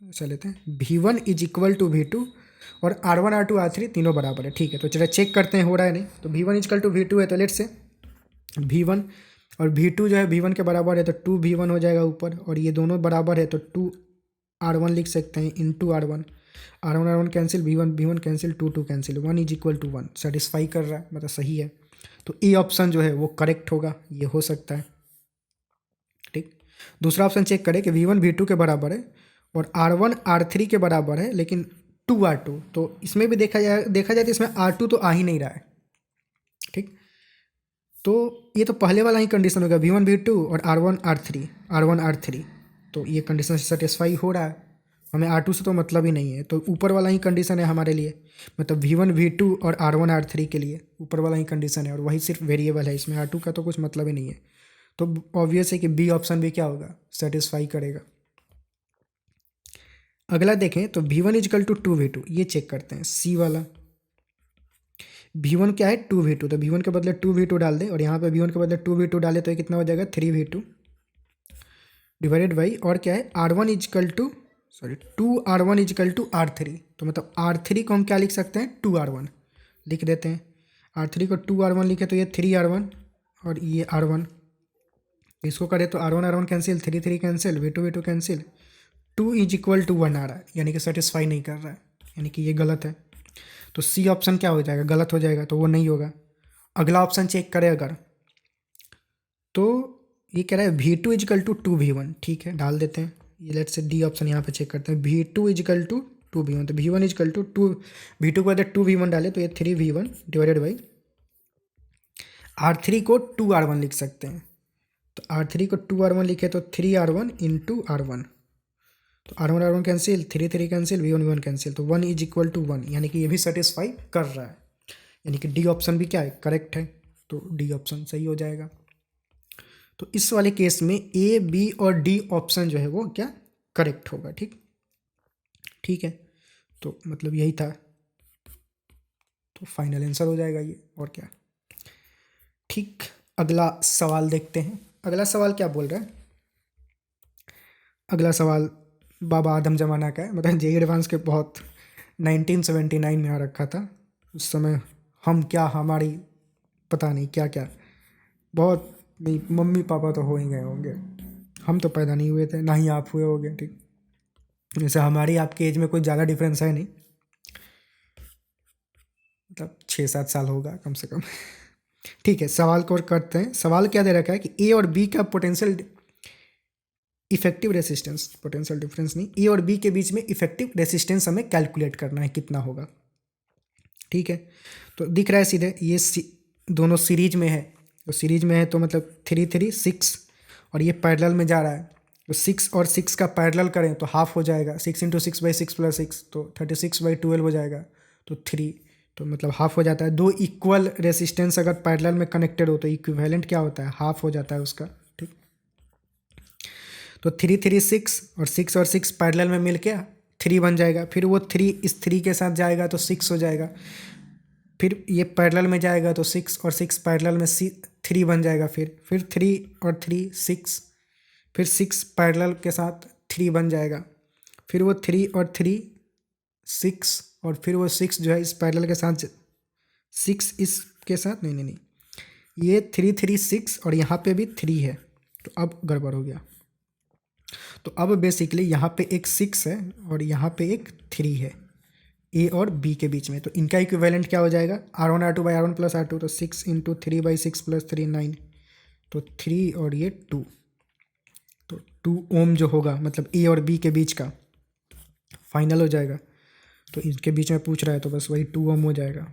ऐसा लेते हैं, V1 is equal to V2 और R1 R2 R3 तीनों बराबर है, ठीक है। तो चलिए चेक करते हैं हो रहा है नहीं। तो V1 is equal to V2 है, तो लेट से V1 और V2 जो है V1 के बराबर है, तो 2V1 हो जाएगा ऊपर, और ये दोनों बराबर है तो 2R1 लिख सकते हैं into R1, R1 cancel, V1 cancel, 2 cancel, 1 is equal to 1, satisfy कर रहा है मतलब सही है। तो ए ऑप्शन जो है वो करेक्ट होगा, ये हो सकता है, ठीक। दूसरा ऑप्शन चेक करें कि V1 V2 के बराबर है और R1 R3 के बराबर है, लेकिन 2R2, तो इसमें भी देखा जाए तो इसमें R2 तो आ ही नहीं रहा है, ठीक। तो ये तो पहले वाला ही कंडीशन होगा, V1 V2 और R1 R3, तो ये कंडीशन सेटिस्फाई हो रहा है, हमें R2 से तो मतलब ही नहीं है। तो ऊपर वाला ही कंडीशन है हमारे लिए, मतलब V1 V2 और R1 R3 के लिए ऊपर वाला ही कंडीशन है, और वही सिर्फ वेरिएबल है, इसमें R2 का तो कुछ मतलब ही नहीं है। तो ऑब्वियस है कि बी ऑप्शन भी क्या होगा, सेटिस्फाई करेगा। अगला देखें तो V1 इजकल टू 2V2, ये चेक करते हैं सी वाला। V1 क्या है 2V2, तो V1 के बदले 2V2 डाल दें, और यहाँ पे V1 के बदले 2V2 डाले तो ये कितना हो जाएगा 3V2 डिवाइडेड बाई, और क्या है R1 is equal to 2R1 is equal to R3, तो मतलब R3 को हम क्या लिख सकते हैं 2R1 लिख देते हैं। R3 को 2R1 लिखे तो ये 3R1 और ये R1, इसको करें तो R1 cancel, 3 cancel, V2 cancel, 2 is equal to 1 आ रहा है, यानी कि सेटिस्फाई नहीं कर रहा है, यानी कि ये गलत है। तो सी ऑप्शन क्या हो जाएगा, गलत हो जाएगा, तो वो नहीं होगा। अगला ऑप्शन चेक करें अगर, तो ये कह रहा है V2 इजकल टू 2V1, ठीक है डाल देते हैं। ये लेट से डी ऑप्शन यहाँ पे चेक करते हैं, V2 इजकल टू 2V1, तो V1 इजकल टू 2V2 को अगर 2V1 डाले तो ये 3V1 डिवाइडेड बाई R3 को 2R1 लिख सकते हैं, तो R3 को 2R1 लिखे तो 3R1 इंटू R1, तो R1 cancel, 3 cancel, V1 cancel, तो 1 इज इक्वल टू 1, यानी कि ये भी सेटिस्फाई कर रहा है, यानी कि डी ऑप्शन भी क्या है, करेक्ट है। तो डी ऑप्शन सही हो जाएगा। तो इस वाले केस में ए, बी और डी ऑप्शन जो है वो क्या करेक्ट होगा। ठीक है, तो मतलब यही था, तो फाइनल आंसर हो जाएगा ये, और क्या। ठीक, अगला सवाल देखते हैं। अगला सवाल क्या बोल रहा है। अगला सवाल बाबा आदम जमाना का है, मतलब जेईई एडवांस के बहुत 1979 में आ रखा था। उस समय हम क्या, हमारी पता नहीं क्या क्या, बहुत नहीं, मम्मी पापा तो हो ही गए होंगे, हम तो पैदा नहीं हुए थे, ना ही आप हुए होंगे। ठीक, जैसे हमारी आपकी एज में कोई ज़्यादा डिफरेंस है नहीं, मतलब 6-7 साल होगा कम से कम। ठीक है, सवाल को और करते हैं। सवाल क्या दे रखा है कि ए और बी का potential effective resistance, potential difference नहीं, ए और बी के बीच में इफेक्टिव रेसिस्टेंस हमें कैलकुलेट करना है, कितना होगा। ठीक है, तो दिख रहा है सीधे, ये दोनों सीरीज में है, तो सीरीज में है तो मतलब 3 3 6, और ये पैरेलल में जा रहा है, तो 6 और 6 का पैरेलल करें तो हाफ हो जाएगा, 6 × 6/6 + 6 तो 36/12 हो जाएगा, तो 3, तो मतलब हाफ हो जाता है। दो इक्वल रेसिस्टेंस अगर पैरेलल में कनेक्टेड हो तो इक्विवेलेंट क्या होता है, हाफ हो जाता है उसका। ठीक, तो 3 3 6 और 6 पैरेलल में मिल के 3 बन जाएगा, फिर वो 3 इस 3 के साथ जाएगा तो 6 हो जाएगा, फिर ये पैरेलल में जाएगा तो 6 और 6 पैरेलल में 3 बन जाएगा, फिर 3 और 3 6, फिर 6 पैरेलल के साथ 3 बन जाएगा, फिर वो 3 और 3 6, और फिर वो 6 जो है इस पैरेलल के साथ 6 इसके साथ, नहीं, ये 3 3 6 और यहाँ पे भी 3 है, तो अब गड़बड़ हो गया। तो अब बेसिकली यहाँ पे एक 6 है और यहाँ पे एक 3 है, ए और बी के बीच में, तो इनका इक्विवेलेंट क्या हो जाएगा, R1 + R2, तो 6 × 3/6 + 3 9, तो 3 और ये 2, तो 2 ओम जो होगा मतलब ए और बी के बीच का फाइनल हो जाएगा। तो इनके बीच में पूछ रहा है तो बस वही 2 ओम हो जाएगा।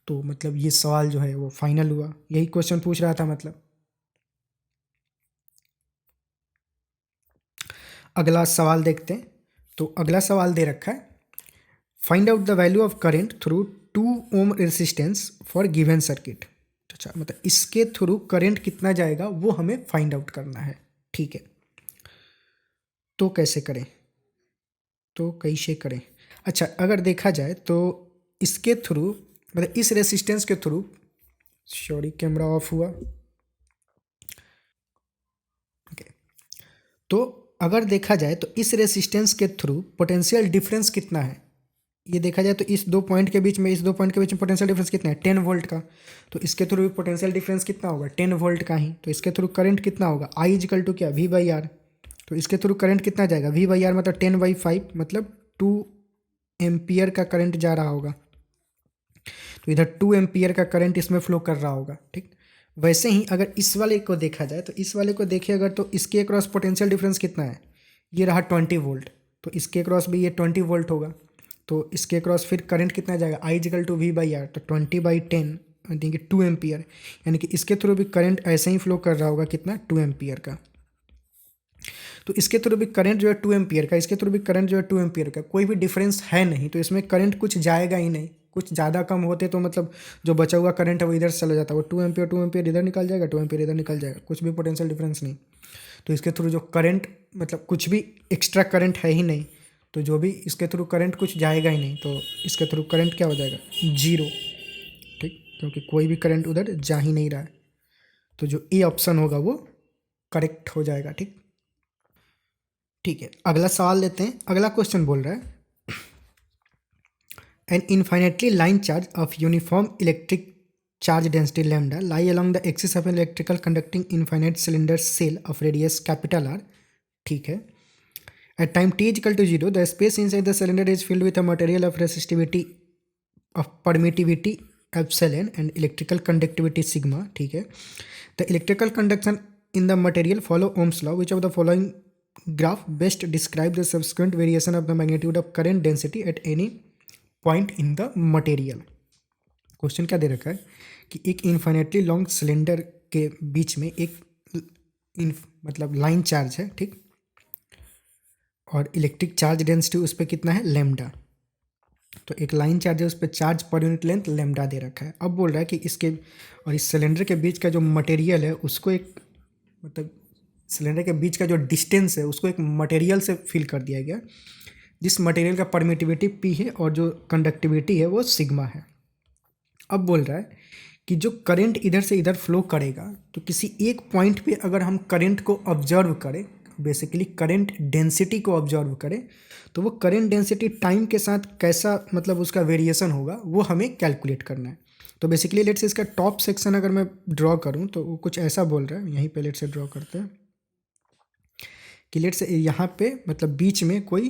तो मतलब ये सवाल जो है वो फाइनल हुआ, यही क्वेश्चन पूछ रहा था मतलब। अगला सवाल देखते हैं। तो अगला सवाल दे रखा है, find out the value of current through 2 ohm resistance for given circuit. अच्छा, मतलब इसके थ्रू करंट कितना जाएगा वो हमें फाइंड आउट करना है। ठीक है, तो कैसे करें, अच्छा अगर देखा जाए तो इसके थ्रू, मतलब इस रेसिस्टेंस के थ्रू, सॉरी कैमरा ऑफ हुआ। ओके, तो अगर देखा जाए तो इस रेसिस्टेंस के थ्रू पोटेंशियल डिफरेंस कितना है, ये देखा जाए तो इस दो पॉइंट के बीच में पोटेंशियल डिफरेंस कितना है, 10 वोल्ट का। तो इसके थ्रू पोटेंशियल डिफरेंस कितना होगा, 10 वोल्ट का ही। तो इसके थ्रू करंट कितना होगा, I = क्या, V/R। तो इसके थ्रू करंट कितना जाएगा, V/R मतलब 10/5, मतलब 2 एम्पियर का करंट जा रहा होगा। तो इधर 2 एम्पियर का करंट इसमें फ्लो कर रहा होगा। ठीक, वैसे ही अगर इस वाले को देखा जाए तो इस वाले को देखें अगर, तो इसके अक्रॉस पोटेंशियल डिफरेंस कितना है, ये रहा 20 वोल्ट, तो इसके अक्रॉस भी ये 20 वोल्ट होगा। तो इसके अक्रॉस फिर करंट कितना जाएगा, I = V/R, तो 20/10 यानी कि 2 एम्पियर, यानी कि इसके थ्रू भी करंट ऐसे ही फ्लो कर रहा होगा, कितना, 2 एम्पियर का। तो इसके थ्रू भी करंट जो है 2 एम्पियर का, इसके थ्रू भी करंट जो है 2 एम्पियर का, कोई भी डिफरेंस है नहीं, तो इसमें करंट कुछ जाएगा ही नहीं। कुछ ज़्यादा कम होते तो मतलब जो बचा हुआ करंट है वो इधर से चला जाता, वो 2 एम्पियर इधर निकल जाएगा, 2 एम्पियर इधर निकल जाएगा, कुछ भी पोटेंशियल डिफरेंस नहीं। तो इसके थ्रू जो करंट, मतलब कुछ भी एक्स्ट्रा करंट है ही नहीं, तो जो भी इसके थ्रू करंट कुछ जाएगा ही नहीं, तो इसके थ्रू करंट क्या हो जाएगा, 0। ठीक, क्योंकि कोई भी करंट उधर जा ही नहीं रहा है, तो जो ए ऑप्शन होगा वो करेक्ट हो जाएगा। ठीक है, अगला सवाल लेते हैं। अगला क्वेश्चन बोल रहा है, an infinitely line charge of uniform electric charge density lambda lie along the axis of an electrical conducting infinite cylinder cell of radius R। ठीक है, at time t = 0 the space inside the cylinder is filled with a material of resistivity of permittivity epsilon and electrical conductivity sigma. ठीक है, the electrical conduction in the material follow Ohm's law. Which of the following graph best describe the subsequent variation of the magnitude of current density at any point in the material? Question क्या दे रखा है कि एक इन्फाइनेटली लॉन्ग सिलेंडर के बीच में एक मतलब लाइन चार्ज है। ठीक, और इलेक्ट्रिक चार्ज डेंसिटी उस पर कितना है, लैम्डा। तो एक लाइन चार्ज है, उस पर charge per unit length lambda दे रखा है। अब बोल रहा है कि इसके और इस सिलेंडर के बीच का जो मटेरियल है उसको एक, मतलब सिलेंडर के बीच का जो डिस्टेंस है उसको एक मटेरियल से फिल कर दिया गया, जिस मटेरियल का परमिटिविटी पी है और जो कंडक्टिविटी है वो सिग्मा है। अब बोल रहा है कि जो करंट इधर से इधर फ्लो करेगा, तो किसी एक पॉइंट पे अगर हम करंट को ऑब्जर्व करें, बेसिकली करंट डेंसिटी को ऑब्जर्व करें, तो वो करंट डेंसिटी टाइम के साथ कैसा, मतलब उसका वेरिएशन होगा वो हमें कैलकुलेट करना है। तो बेसिकली लेट्स से इसका टॉप सेक्शन अगर मैं ड्रॉ करूँ तो वो कुछ ऐसा बोल रहा है, यहीं पे लेट्स से ड्रॉ करते हैं कि लेट्स से यहाँ पे मतलब बीच में कोई,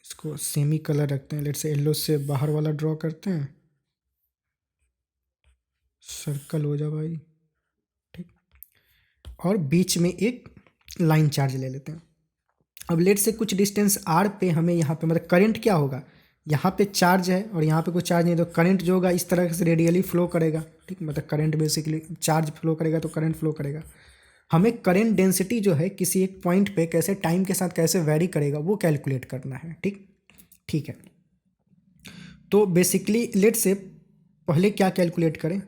इसको सेमी कलर रखते हैं, लेट्स से येलो से बाहर वाला ड्रॉ करते हैं, सर्कल हो जा भाई, ठीक। और बीच में एक लाइन चार्ज ले लेते हैं। अब लेट से कुछ डिस्टेंस आर पे हमें यहाँ पे मतलब करंट क्या होगा, यहाँ पे चार्ज है और यहाँ पे कोई चार्ज नहीं, तो करंट जो होगा इस तरह से रेडियली फ्लो करेगा, ठीक। मतलब करंट बेसिकली चार्ज फ्लो करेगा तो करंट फ्लो करेगा। हमें करंट डेंसिटी जो है किसी एक पॉइंट पे कैसे टाइम के साथ कैसे वेरी करेगा वो कैलकुलेट करना है, ठीक। ठीक है, तो बेसिकली लेट से पहले क्या कैलकुलेट करें,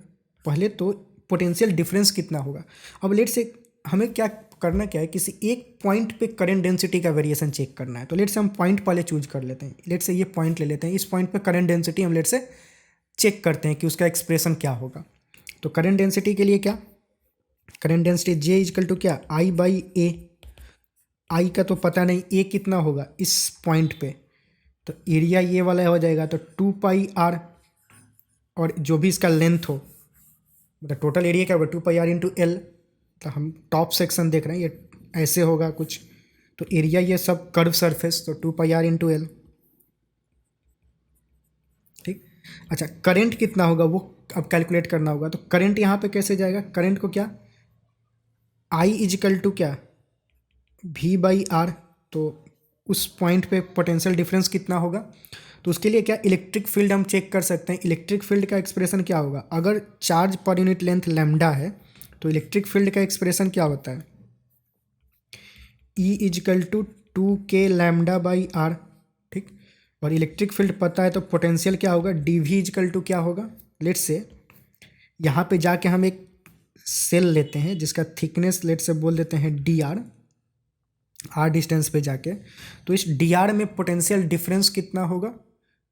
पहले तो पोटेंशियल डिफरेंस कितना होगा। अब लेट से हमें क्या करना क्या है, किसी एक पॉइंट पे करंट डेंसिटी का वेरिएशन चेक करना है। तो लेट से हम पॉइंट पहले चूज कर लेते हैं, लेट से ये पॉइंट ले लेते हैं, इस पॉइंट पे करंट डेंसिटी हम लेट से चेक करते हैं कि उसका एक्सप्रेशन क्या होगा। तो करंट डेंसिटी के लिए क्या, current density J is equal to क्या, आई बाई ए। आई का तो पता नहीं, ए कितना होगा इस पॉइंट पे, तो एरिया ये वाला हो जाएगा, तो 2 पाई आर, और जो भी इसका लेंथ हो, मतलब टोटल एरिया क्या होगा 2 पाई आर इंटू एल। तो हम टॉप सेक्शन देख रहे हैं, ये ऐसे होगा कुछ, तो एरिया ये सब कर्व सरफेस, तो 2 पाई आर इंटू एल, ठीक। अच्छा, करंट कितना होगा वो अब कैलकुलेट करना होगा। तो करंट यहाँ पे कैसे जाएगा, करंट को क्या, आई इजिकल टू क्या, वी बाई आर। तो उस पॉइंट पे पोटेंशियल डिफरेंस कितना होगा, तो उसके लिए क्या, इलेक्ट्रिक फील्ड हम चेक कर सकते हैं। इलेक्ट्रिक फील्ड का एक्सप्रेशन क्या होगा, अगर charge per unit length lambda है तो इलेक्ट्रिक फील्ड का एक्सप्रेशन क्या होता है, E is equal to 2 k lambda by R, ठीक। और इलेक्ट्रिक फील्ड पता है तो पोटेंशियल क्या होगा, डी वी इजिकल टू क्या होगा, लेट से यहाँ पे जाके हम एक सेल लेते हैं जिसका थिकनेस लेट से बोल देते हैं डी आर, आर डिस्टेंस पे जाके, तो इस डी आर में पोटेंशियल डिफरेंस कितना होगा,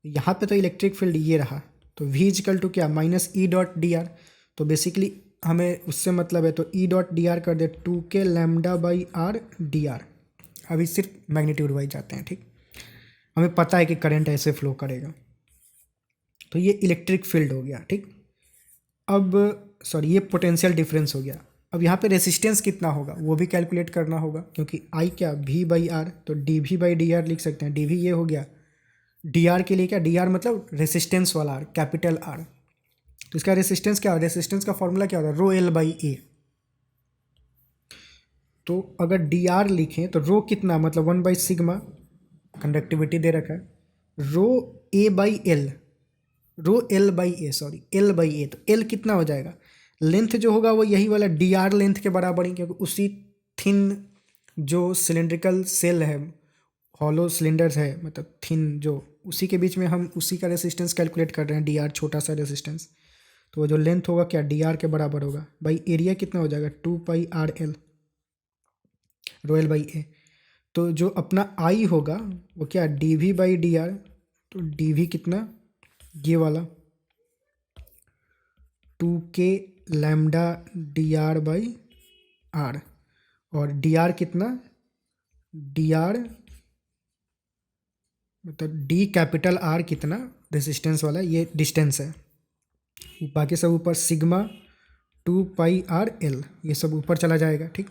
यहाँ पे तो इलेक्ट्रिक फील्ड ये रहा, तो वी इजिकल टू क्या, minus E dot D R. तो बेसिकली हमें उससे मतलब है, तो ई डॉट डी आर कर दे 2 k lambda by R D R. अभी सिर्फ मैग्नीट्यूड वाइज जाते हैं, ठीक। हमें पता है कि करंट ऐसे फ्लो करेगा, तो ये इलेक्ट्रिक फील्ड हो गया, ठीक। अब सॉरी, ये पोटेंशियल डिफरेंस हो गया। अब यहाँ पे रेसिस्टेंस कितना होगा वो भी कैलकुलेट करना होगा, क्योंकि आई क्या, वी बाई आर, तो D V by D R लिख सकते हैं। डी वी ये हो गया, डी आर के लिए क्या, डी आर मतलब रेसिस्टेंस वाला आर, कैपिटल आर। तो इसका रेसिस्टेंस क्या, रेसिस्टेंस का फॉर्मूला क्या होता है, रो एल बाई ए। तो अगर डी आर लिखें तो रो कितना, मतलब 1/सिग्मा, कंडक्टिविटी दे रखा है, rho A by L, rho L by A, sorry L by A. तो एल कितना हो जाएगा, लेंथ जो होगा वो यही वाला डी आर लेंथ के बराबर ही, क्योंकि उसी थिन जो सिलेंड्रिकल सेल है, हॉलो सिलेंडर्स है, मतलब थिन जो, उसी के बीच में हम उसी का रेसिस्टेंस कैलकुलेट कर रहे हैं, डी आर छोटा सा रेसिस्टेंस। तो वो जो लेंथ होगा क्या, डी आर के बराबर होगा, बाई एरिया कितना हो जाएगा 2 pi R L, rho L by A. तो जो अपना आई होगा वो क्या, D V by D R. तो डी वी कितना, ये वाला 2 k lambda D R by R, और डी आर कितना, डी आर मतलब डी कैपिटल आर कितना, रेसिस्टेंस वाला ये डिस्टेंस है, बाकी सब ऊपर सिग्मा 2 पाई आर एल, ये सब ऊपर चला जाएगा, ठीक।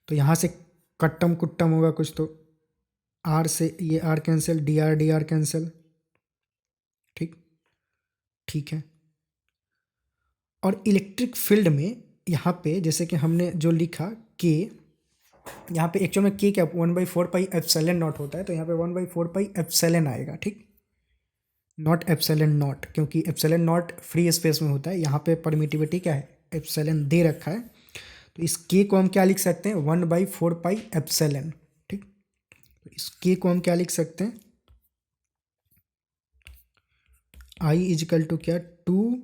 तो यहाँ से कट्टम कुट्टम होगा कुछ, तो आर से ये R cancel, d R cancel, ठीक। ठीक है, और इलेक्ट्रिक फील्ड में यहाँ पे जैसे कि हमने जो लिखा के, यहाँ पे एक्चुअल में के क्या 1/4 पाई एप्सिलॉन नॉट होता है, तो यहाँ पे 1/4 पाई एप्सिलॉन आएगा, ठीक। नॉट एप्सिलॉन नॉट, क्योंकि एप्सिलॉन नॉट फ्री स्पेस में होता है, यहाँ पे परमिटिविटी क्या है, एप्सिलॉन दे रखा है, तो इस के को हम क्या लिख सकते हैं, 1/4πε, ठीक। तो इस के को हम क्या लिख सकते हैं, आई इजिकल टू क्या, 2,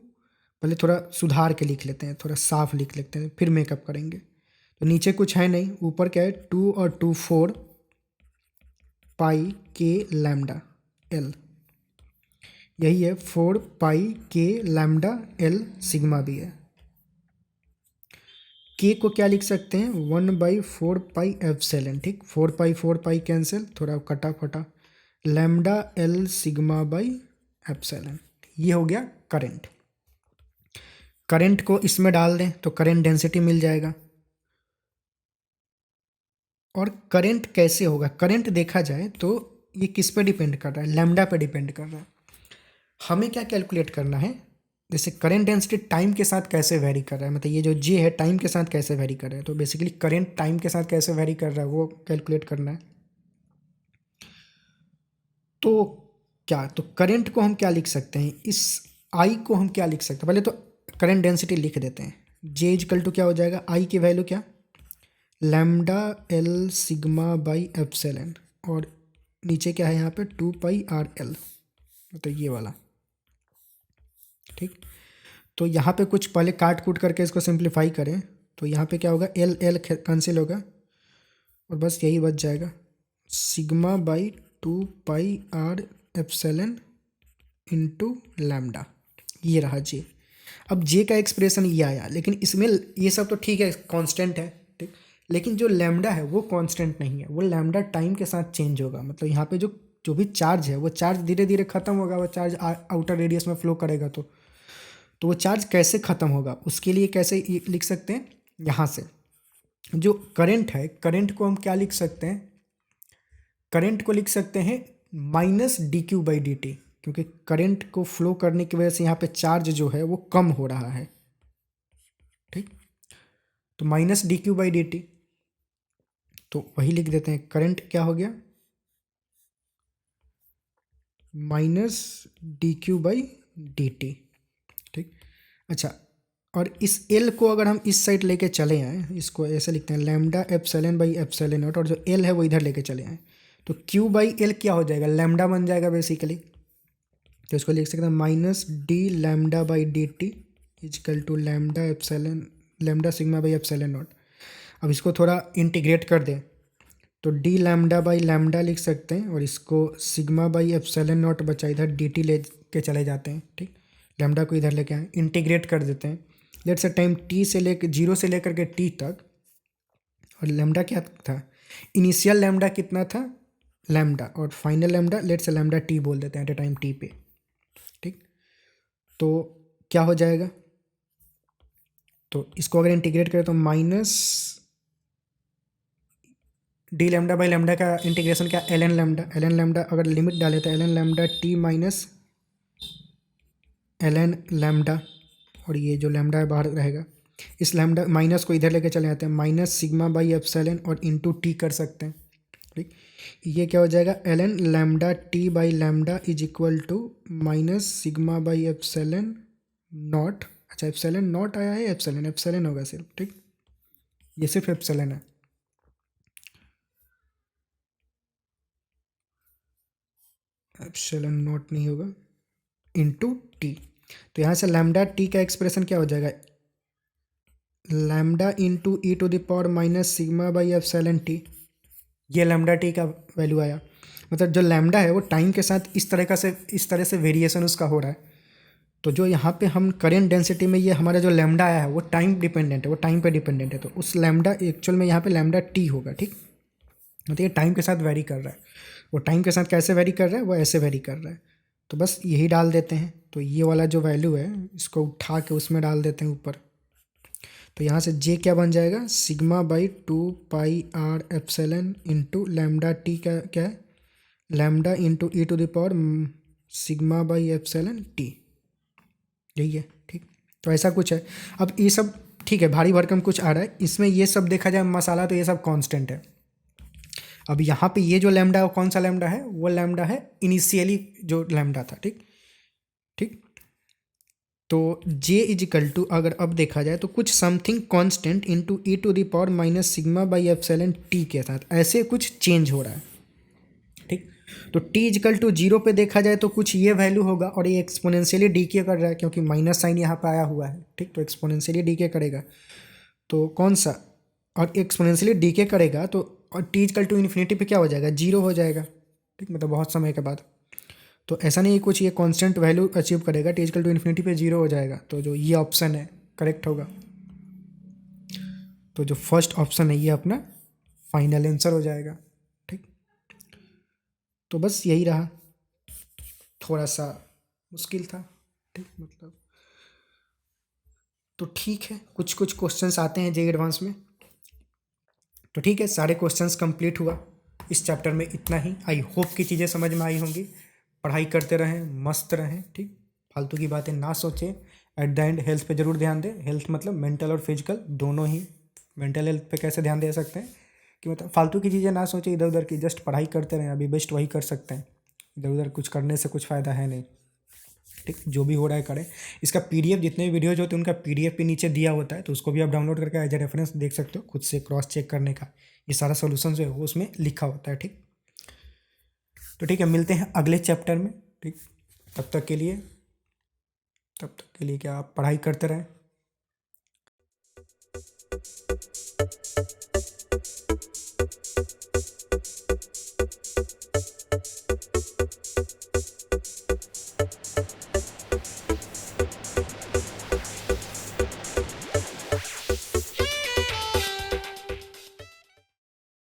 पहले थोड़ा सुधार के लिख लेते हैं, थोड़ा साफ लिख लेते हैं, फिर मेकअप करेंगे। तो नीचे कुछ है नहीं, ऊपर क्या है, 2 और 2 4 पाई के लैम्डा एल, यही है 4 पाई के लैम्डा एल सिग्मा भी है। के को क्या लिख सकते हैं, 1/4πε, ठीक। 4 पाई कैंसिल, थोड़ा कटा फटा, lambda L sigma by epsilon, ये हो गया करंट। करंट को इसमें डाल दें तो करंट डेंसिटी मिल जाएगा। और करंट कैसे होगा, करंट देखा जाए तो ये किस पे डिपेंड कर रहा है, लैम्डा पे डिपेंड कर रहा है। हमें क्या कैलकुलेट करना है, जैसे करंट डेंसिटी टाइम के साथ कैसे वेरी कर रहा है, मतलब ये जो जे है टाइम के साथ कैसे वेरी कर रहा है, तो बेसिकली करंट टाइम के साथ कैसे वेरी कर रहा है वो कैलकुलेट करना है। तो क्या, तो करंट को हम क्या लिख सकते हैं, इस आई को हम क्या लिख सकते हैं, पहले तो करंट डेंसिटी लिख देते हैं। जे इजकल टू क्या हो जाएगा, आई की वैल्यू क्या, lambda L sigma by epsilon, और नीचे क्या है यहाँ पे 2πr/L, तो ये वाला, ठीक। तो यहाँ पे कुछ पहले काट कूट करके इसको सिंप्लीफाई करें तो यहाँ पे क्या होगा, एल एल कैंसिल होगा और बस यही बच जाएगा, sigma by 2πr/ε into lambda, ये रहा जे। अब जे का एक्सप्रेशन ये आया, लेकिन इसमें ये सब तो ठीक है, कांस्टेंट है, ठीक। लेकिन जो लैम्डा है वो कांस्टेंट नहीं है, वो लैम्डा टाइम के साथ चेंज होगा। मतलब यहाँ पे जो जो भी चार्ज है वो चार्ज धीरे धीरे खत्म होगा, वो चार्ज आउटर रेडियस में फ्लो करेगा, तो वो चार्ज कैसे ख़त्म होगा, उसके लिए कैसे लिख सकते हैं, यहाँ से जो करंट है, करंट को हम क्या लिख सकते हैं, करंट को लिख सकते हैं -dq/dt, क्योंकि करंट को फ्लो करने की वजह से यहाँ पे चार्ज जो है वो कम हो रहा है, ठीक। तो -dq/dt, तो वही लिख देते हैं, करंट क्या हो गया, -dq/dt, ठीक। अच्छा, और इस एल को अगर हम इस साइड लेके चले आए, इसको ऐसे लिखते हैं, lambda epsilon by epsilon not, और जो एल है वो इधर लेके चले आए, तो q/L क्या हो जाएगा, लैम्डा बन जाएगा बेसिकली। तो इसको लिख सकते हैं -d λ/dt is equal to lambda epsilon, lambda sigma by epsilon naught. अब इसको थोड़ा इंटीग्रेट कर दें तो डी लैम्डा बाई लैम्डा लिख सकते हैं, और इसको सिग्मा बाई एप्सिलॉन नॉट बचा, इधर dt ले के चले जाते हैं, ठीक। लैम्डा को इधर लेके आए, इंटीग्रेट कर देते हैं, लेट से टाइम t से लेकर 0 से लेकर के t तक, और लैम्डा क्या था, इनिशियल लैम्डा कितना था, लैम्डा, और फाइनल लैम्डा लेट से लैम्डा t बोल देते हैं एट ए टाइम t पे, ठीक। तो क्या हो जाएगा, तो इसको अगर इंटीग्रेट करें तो डी लैम्डा बाई लैम्डा का इंटीग्रेशन क्या, एल एन लैम्डा अगर लिमिट डाले तो l n lambda t minus l n lambda, और ये जो लैम्डा है बाहर रहेगा, इस लैम्डा माइनस को इधर लेके चले जाते हैं, माइनस सिग्मा बाई एप्सिलॉन और इंटू टी कर सकते हैं, ठीक। ये क्या हो जाएगा, l n lambda t by lambda is equal to minus sigma by epsilon naught, अच्छा एप्सिलॉन नॉट आया है, एप्सिलॉन एप्सिलॉन होगा सिर्फ, ठीक, ये सिर्फ एप्सिलॉन है, एप्सिलॉन नॉट नहीं होगा, इंटू टी। तो यहाँ से लैम्डा टी का एक्सप्रेशन क्या हो जाएगा, lambda into e to the power minus sigma by epsilon t, ये लैम्डा टी का वैल्यू आया। मतलब जो लैम्डा है वो टाइम के साथ इस तरह से वेरिएशन उसका हो रहा है। तो जो यहाँ पे हम करेंट डेंसिटी में ये हमारा जो लैम्डा आया है वो टाइम डिपेंडेंट है, वो टाइम पे डिपेंडेंट है, तो उस लैम्डा एक्चुअल में यहाँ पे लैम्डा टी होगा, ठीक। मतलब ये टाइम के साथ वेरी कर रहा है, वो टाइम के साथ कैसे वेरी कर रहा है, वो ऐसे वेरी कर रहा है, तो बस यही डाल देते हैं। तो ये वाला जो वैल्यू है इसको उठा के उसमें डाल देते हैं ऊपर, तो यहाँ से जे क्या बन जाएगा, sigma by 2πr/ε into lambda t का क्या है, lambda into e to the power sigma by epsilon t, यही है, ठीक। तो ऐसा कुछ है। अब ये सब ठीक है, भारी भरकम कुछ आ रहा है इसमें, ये सब देखा जाए मसाला तो ये सब कांस्टेंट है। अब यहाँ पे ये जो लैम्डा है वो कौन सा लैम्डा है, वो लैम्डा है इनिशियली जो लैम्डा था, ठीक ठीक। तो j इजिकल टू अगर अब देखा जाए तो कुछ something constant into e to the power minus sigma by epsilon t के साथ ऐसे कुछ चेंज हो रहा है, ठीक। तो t इजिकल टू 0 पे देखा जाए तो कुछ ये वैल्यू होगा और ये एक्सपोनेंशियली डीके कर रहा है क्योंकि माइनस साइन यहाँ पे आया हुआ है, ठीक। तो एक्सपोनेंशियली डीके करेगा तो कौन सा, और एक्सपोनेंशियली डीके करेगा तो और t इजिकल टू इन्फिनिटी पे क्या हो जाएगा, 0 हो जाएगा, ठीक। मतलब बहुत समय के बाद। तो ऐसा नहीं कुछ ये कांस्टेंट वैल्यू अचीव करेगा, t इजिकल टू इन्फिनिटी पे 0 हो जाएगा। तो जो ये ऑप्शन है करेक्ट होगा। तो जो फर्स्ट ऑप्शन है ये अपना फाइनल आंसर हो जाएगा, ठीक। तो बस यही रहा, थोड़ा सा मुश्किल था, ठीक। मतलब तो ठीक है, कुछ कुछ क्वेश्चंस आते हैं जेईई एडवांस में। तो ठीक है, सारे क्वेश्चंस कंप्लीट हुआ इस चैप्टर में, इतना ही। आई होप की चीज़ें समझ में आई होंगी। पढ़ाई करते रहें, मस्त रहें, ठीक। फालतू की बातें ना सोचें। एट द एंड हेल्थ पे ज़रूर ध्यान दें। हेल्थ मतलब मेंटल और फिजिकल दोनों ही। मेंटल हेल्थ पे कैसे ध्यान दे सकते हैं कि मतलब फालतू की चीज़ें ना सोचें इधर उधर की, जस्ट पढ़ाई करते रहें। अभी बेस्ट वही कर सकते हैं, इधर उधर कुछ करने से कुछ फ़ायदा है नहीं, ठीक। जो भी हो रहा है करें। इसका पीडीएफ जितने भी वीडियोज होते हैं उनका पीडीएफ भी नीचे दिया होता है, तो उसको भी आप डाउनलोड करके एज ए रेफरेंस देख सकते हो, खुद से क्रॉस चेक करने का। ये सारा सोल्यूशन जो है वो उसमें लिखा होता है, ठीक। तो ठीक है, मिलते हैं अगले चैप्टर में, ठीक। तब तक के लिए क्या आप पढ़ाई करते रहें।